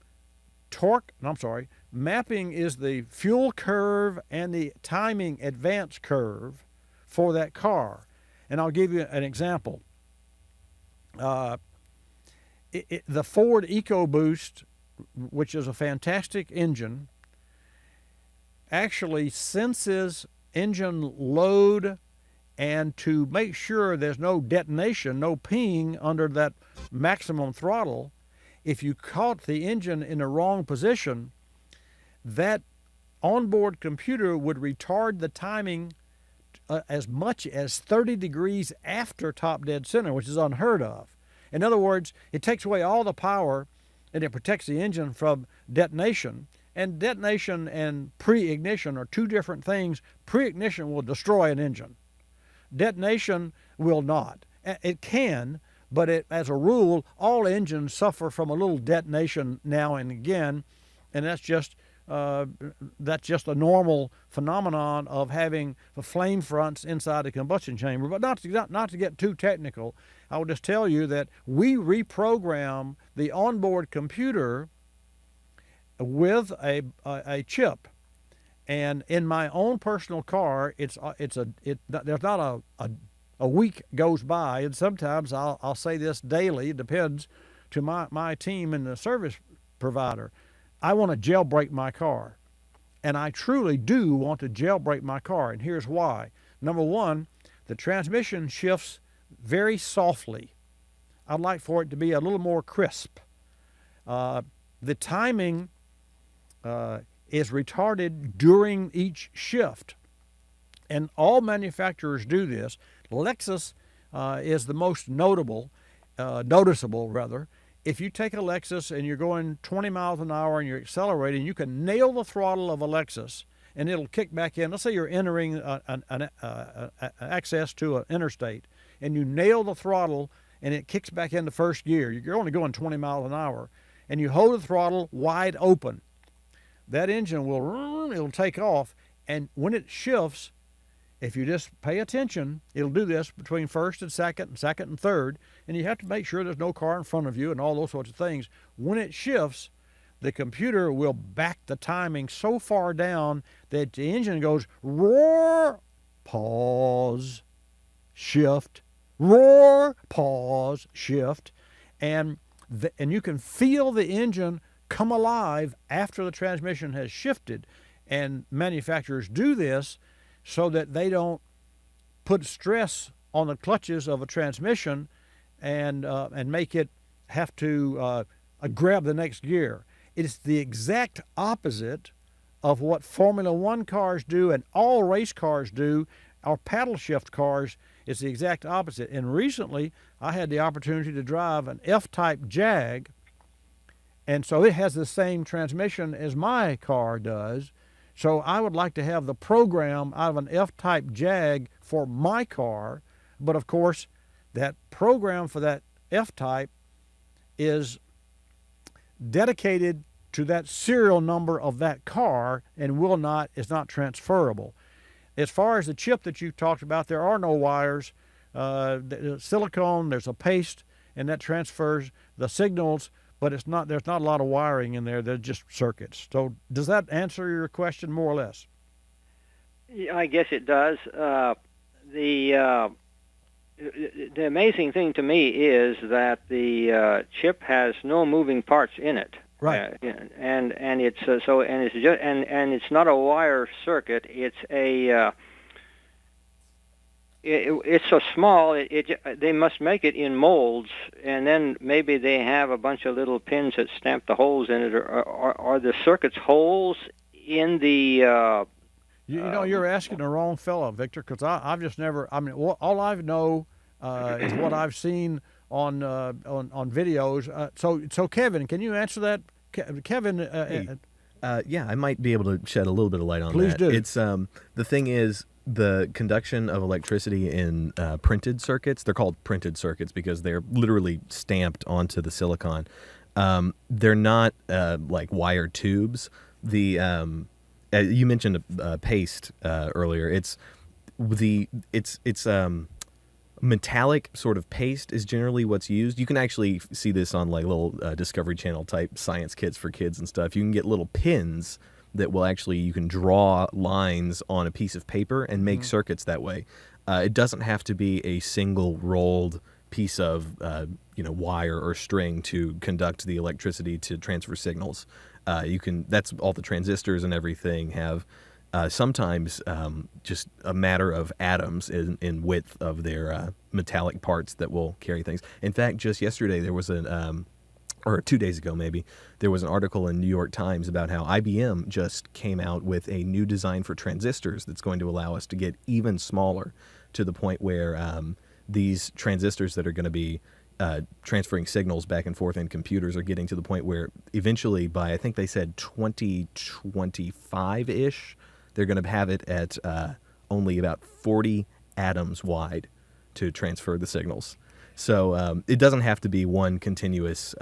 mapping is the fuel curve and the timing advance curve for that car. And I'll give you an example. the Ford EcoBoost, which is a fantastic engine, actually senses engine load, and to make sure there's no detonation, no ping under that maximum throttle, if you caught the engine in the wrong position, that onboard computer would retard the timing as much as 30 degrees after top dead center, which is unheard of. In other words, it takes away all the power and it protects the engine from detonation. And detonation and pre-ignition are two different things. Pre-ignition will destroy an engine. Detonation will not. It can, but as a rule, all engines suffer from a little detonation now and again, and that's just a normal phenomenon of having the flame fronts inside the combustion chamber. But not to get too technical, I will just tell you that we reprogram the onboard computer with a chip. And in my own personal car, there's not a week goes by, and sometimes I'll say this daily. It depends to my team and the service provider. I want to jailbreak my car, and I truly do want to jailbreak my car, and here's why. Number one, the transmission shifts very softly. I'd like for it to be a little more crisp. The timing is retarded during each shift, and all manufacturers do this. Lexus is the most noticeable. If you take a Lexus and you're going 20 miles an hour and you're accelerating, you can nail the throttle of a Lexus and it'll kick back in. Let's say you're entering access to an interstate and you nail the throttle and it kicks back into first gear. You're only going 20 miles an hour and you hold the throttle wide open. That engine it'll take off, and when it shifts, if you just pay attention, it'll do this between first and second and third, and you have to make sure there's no car in front of you and all those sorts of things. When it shifts, the computer will back the timing so far down that the engine goes roar, pause, shift, roar, pause, shift, and you can feel the engine come alive after the transmission has shifted. And manufacturers do this so that they don't put stress on the clutches of a transmission and make it have to grab the next gear. It is the exact opposite of what Formula One cars do and all race cars do. Our paddle shift cars is the exact opposite. And recently, I had the opportunity to drive an F-type Jag, and so it has the same transmission as my car does. So I would like to have the program out of an F-type Jag for my car, but of course, that program for that F-type is dedicated to that serial number of that car and is not transferable. As far as the chip that you talked about, there are no wires. Silicone, there's a paste, and that transfers the signals, but there's not a lot of wiring in there. They're just circuits. So does that answer your question more or less? Yeah, I guess it does. The amazing thing to me is that the chip has no moving parts in it. Right. And it's not a wire circuit. It's it's so small. They must make it in molds, and then maybe they have a bunch of little pins that stamp the holes in it. Are the circuits holes in the? You're asking the wrong fellow, Victor, because I've just never. I mean, all I know is what I've seen on videos. So Kevin, can you answer that? Kevin. Yeah, I might be able to shed a little bit of light on Please that. do. It's the thing is, the conduction of electricity in printed circuits, they're called printed circuits because they're literally stamped onto the silicon. They're not like wire tubes. You mentioned paste earlier. It's metallic sort of paste is generally what's used. You can actually see this on like little Discovery Channel type science kits for kids and stuff. You can get little pins that will you can draw lines on a piece of paper and make circuits that way. It doesn't have to be a single rolled piece of wire or string to conduct the electricity to transfer signals. That's all the transistors and everything have. Sometimes just a matter of atoms in width of their metallic parts that will carry things. In fact, just yesterday there was or 2 days ago maybe, there was an article in New York Times about how IBM just came out with a new design for transistors that's going to allow us to get even smaller, to the point where these transistors that are going to be transferring signals back and forth in computers are getting to the point where eventually by, I think they said 2025-ish, they're going to have it at only about 40 atoms wide to transfer the signals. So it doesn't have to be one continuous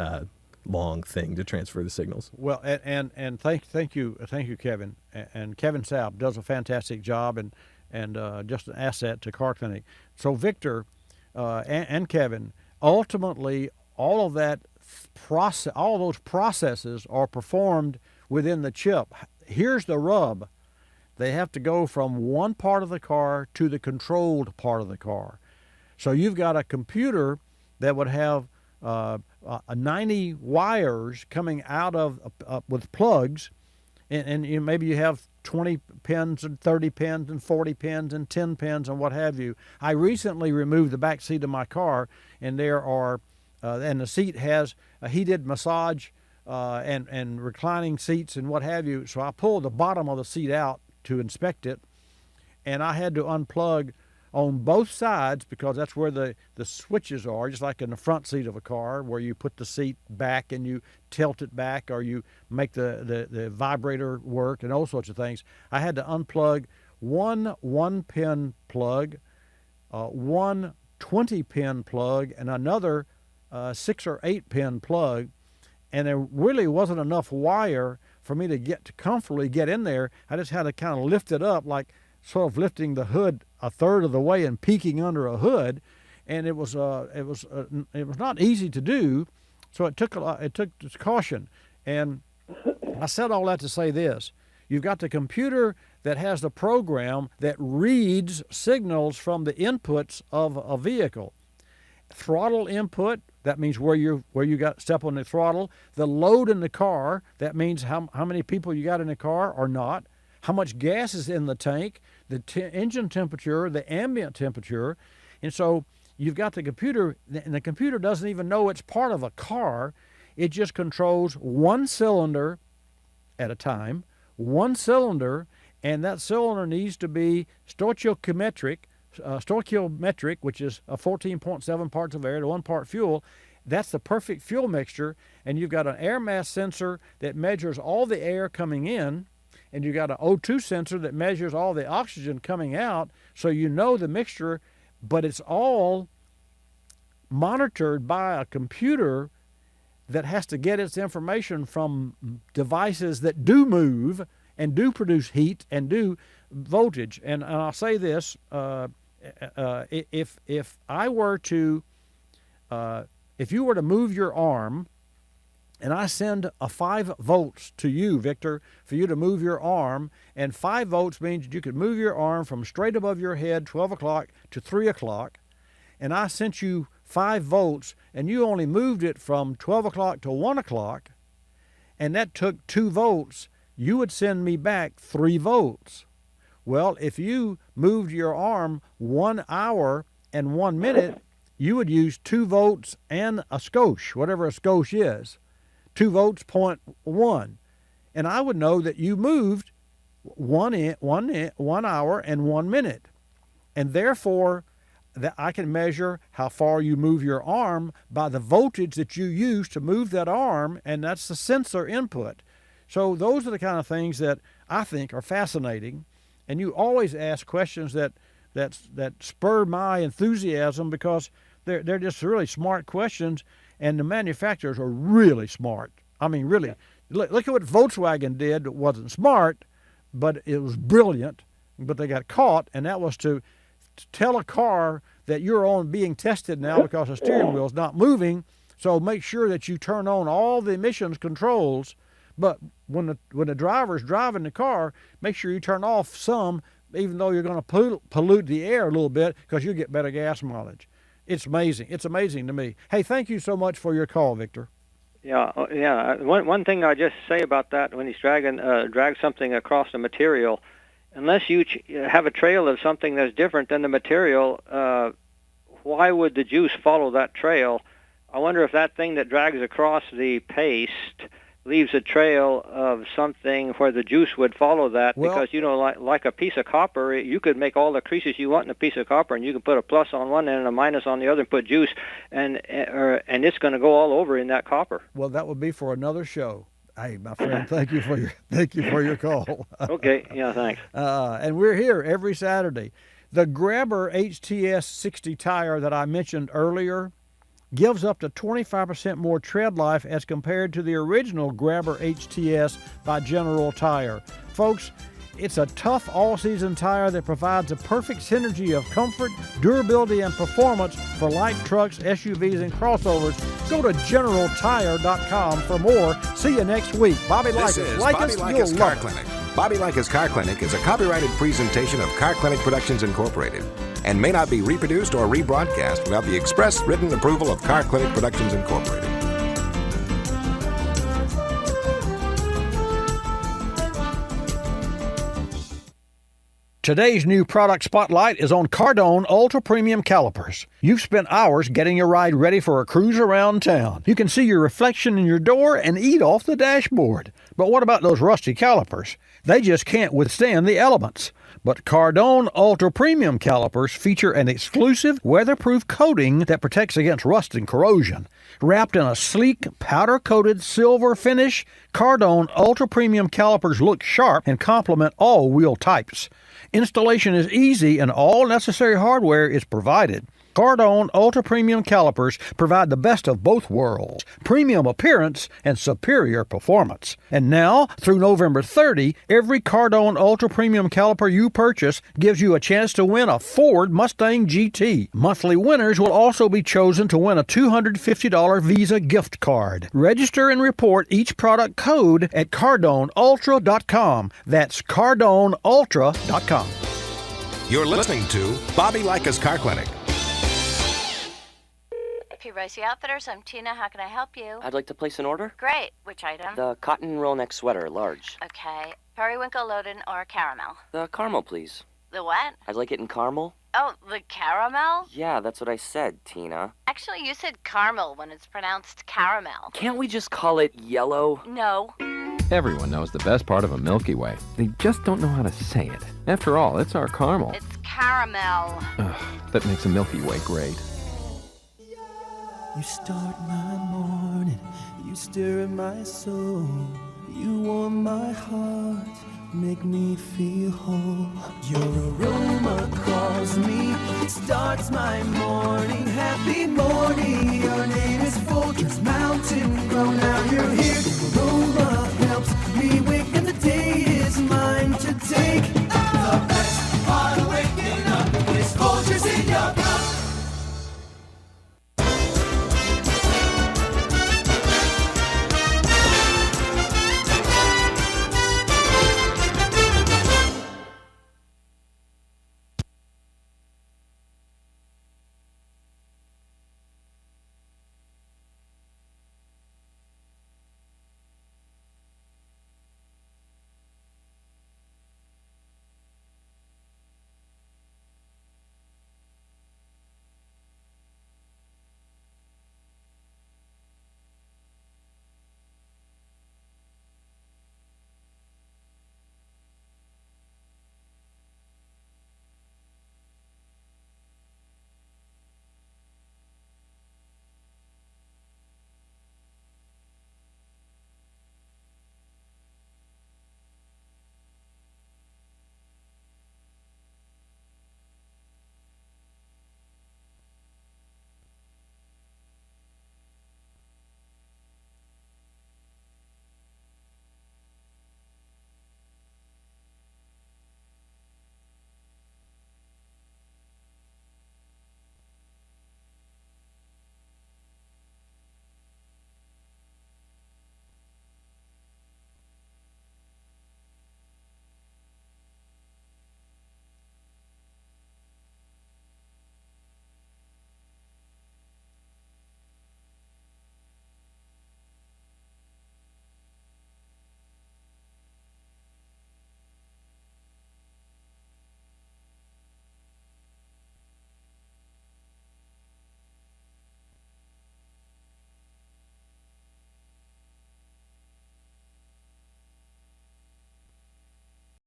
long thing to transfer the signals. Well, and thank you, Kevin. And Kevin Sapp does a fantastic job and just an asset to Car Clinic. So Victor and Kevin, ultimately, all of that process, all those processes are performed within the chip. Here's the rub. They have to go from one part of the car to the controlled part of the car. So you've got a computer that would have 90 wires coming out of with plugs, and maybe you have 20 pins and 30 pins and 40 pins and 10 pins and what have you. I recently removed the back seat of my car, and there are and the seat has a heated massage and reclining seats and what have you. So I pulled the bottom of the seat out to inspect it, and I had to unplug on both sides because that's where the switches are, just like in the front seat of a car where you put the seat back and you tilt it back or you make the vibrator work and all sorts of things. I had to unplug one 1-pin plug, one 20-pin plug, and another 6 or 8-pin plug, and there really wasn't enough wire for me to comfortably get in there. I just had to kind of lift it up, like sort of lifting the hood a third of the way and peeking under a hood, and it was not easy to do. So it took caution. And I said all that to say this: you've got the computer that has the program that reads signals from the inputs of a vehicle. Throttle input, that means where you got step on the throttle. The load in the car, that means how many people you got in the car or not. How much gas is in the tank, the engine temperature, the ambient temperature. And so you've got the computer, and the computer doesn't even know it's part of a car. It just controls one cylinder at a time, one cylinder, and that cylinder needs to be stoichiometric, which is 14.7 parts of air to 1 part fuel. That's the perfect fuel mixture. And you've got an air mass sensor that measures all the air coming in, and you've got an O2 sensor that measures all the oxygen coming out, so you know the mixture, but it's all monitored by a computer that has to get its information from devices that do move and do produce heat and do voltage. And I'll say this, if you were to move your arm, and I send a 5 volts to you, Victor, for you to move your arm, and 5 volts means you could move your arm from straight above your head, 12 o'clock, to 3 o'clock, and I sent you 5 volts, and you only moved it from 12 o'clock to 1 o'clock, and that took 2 volts, you would send me back 3 volts. Well, if you moved your arm 1 hour and 1 minute, you would use 2 volts and a skosh, whatever a skosh is. 2 volts, 0.1. And I would know that you moved 1 hour and 1 minute. And therefore, that I can measure how far you move your arm by the voltage that you use to move that arm, and that's the sensor input. So those are the kind of things that I think are fascinating. And you always ask questions that spur my enthusiasm because they're just really smart questions. And the manufacturers are really smart. I mean, really. Look at what Volkswagen did. It wasn't smart, but it was brilliant. But they got caught, and that was to tell a car that you're being tested now because the steering wheel's not moving. So make sure that you turn on all the emissions controls. But when the driver's driving the car, make sure you turn off some, even though you're going to pollute the air a little bit, because you'll get better gas mileage. It's amazing. It's amazing to me. Hey, thank you so much for your call, Victor. Yeah. One thing I just say about that, when he's drag something across the material, unless you have a trail of something that's different than the material, why would the juice follow that trail? I wonder if that thing that drags across the paste leaves a trail of something where the juice would follow that, because, like a piece of copper, you could make all the creases you want in a piece of copper, and you can put a plus on one end and a minus on the other and put juice, and it's going to go all over in that copper. Well, that would be for another show. Hey, my friend, thank you for your call. Okay, yeah, thanks. And we're here every Saturday. The Grabber HTS 60 tire that I mentioned earlier gives up to 25% more tread life as compared to the original Grabber HTS by General Tire. Folks, it's a tough all-season tire that provides a perfect synergy of comfort, durability, and performance for light trucks, SUVs, and crossovers. Go to GeneralTire.com for more. See you next week. Bobby Likis. This is Bobby Likis Car Clinic. Bobby Likis Car Clinic is a copyrighted presentation of Car Clinic Productions Incorporated and may not be reproduced or rebroadcast without the express written approval of Car Clinic Productions Incorporated. Today's new product spotlight is on Cardone Ultra Premium Calipers. You've spent hours getting your ride ready for a cruise around town. You can see your reflection in your door and eat off the dashboard. But what about those rusty calipers? They just can't withstand the elements. But Cardone Ultra Premium Calipers feature an exclusive weatherproof coating that protects against rust and corrosion. Wrapped in a sleek, powder-coated silver finish, Cardone Ultra Premium Calipers look sharp and complement all wheel types. Installation is easy and all necessary hardware is provided. Cardone Ultra Premium Calipers provide the best of both worlds, premium appearance and superior performance. And now, through November 30, every Cardone Ultra Premium Caliper you purchase gives you a chance to win a Ford Mustang GT. Monthly winners will also be chosen to win a $250 Visa gift card. Register and report each product code at CardoneUltra.com. That's CardoneUltra.com. You're listening to Bobby Likis Car Clinic. P. Outfitters, I'm Tina. How can I help you? I'd like to place an order. Great. Which item? The cotton roll neck sweater, large. Okay. Periwinkle, Loden, or caramel? The caramel, please. The what? I'd like it in caramel. Oh, the caramel? Yeah, that's what I said, Tina. Actually, you said caramel when it's pronounced caramel. Can't we just call it yellow? No. Everyone knows the best part of a Milky Way. They just don't know how to say it. After all, it's our caramel. It's caramel. Ugh, that makes a Milky Way great. You start my morning, you stir in my soul, you warm my heart, make me feel whole. Your aroma calls me, starts my morning, happy morning. Your name is Folgers Mountain Grown, now you're here. Your aroma helps me wake up.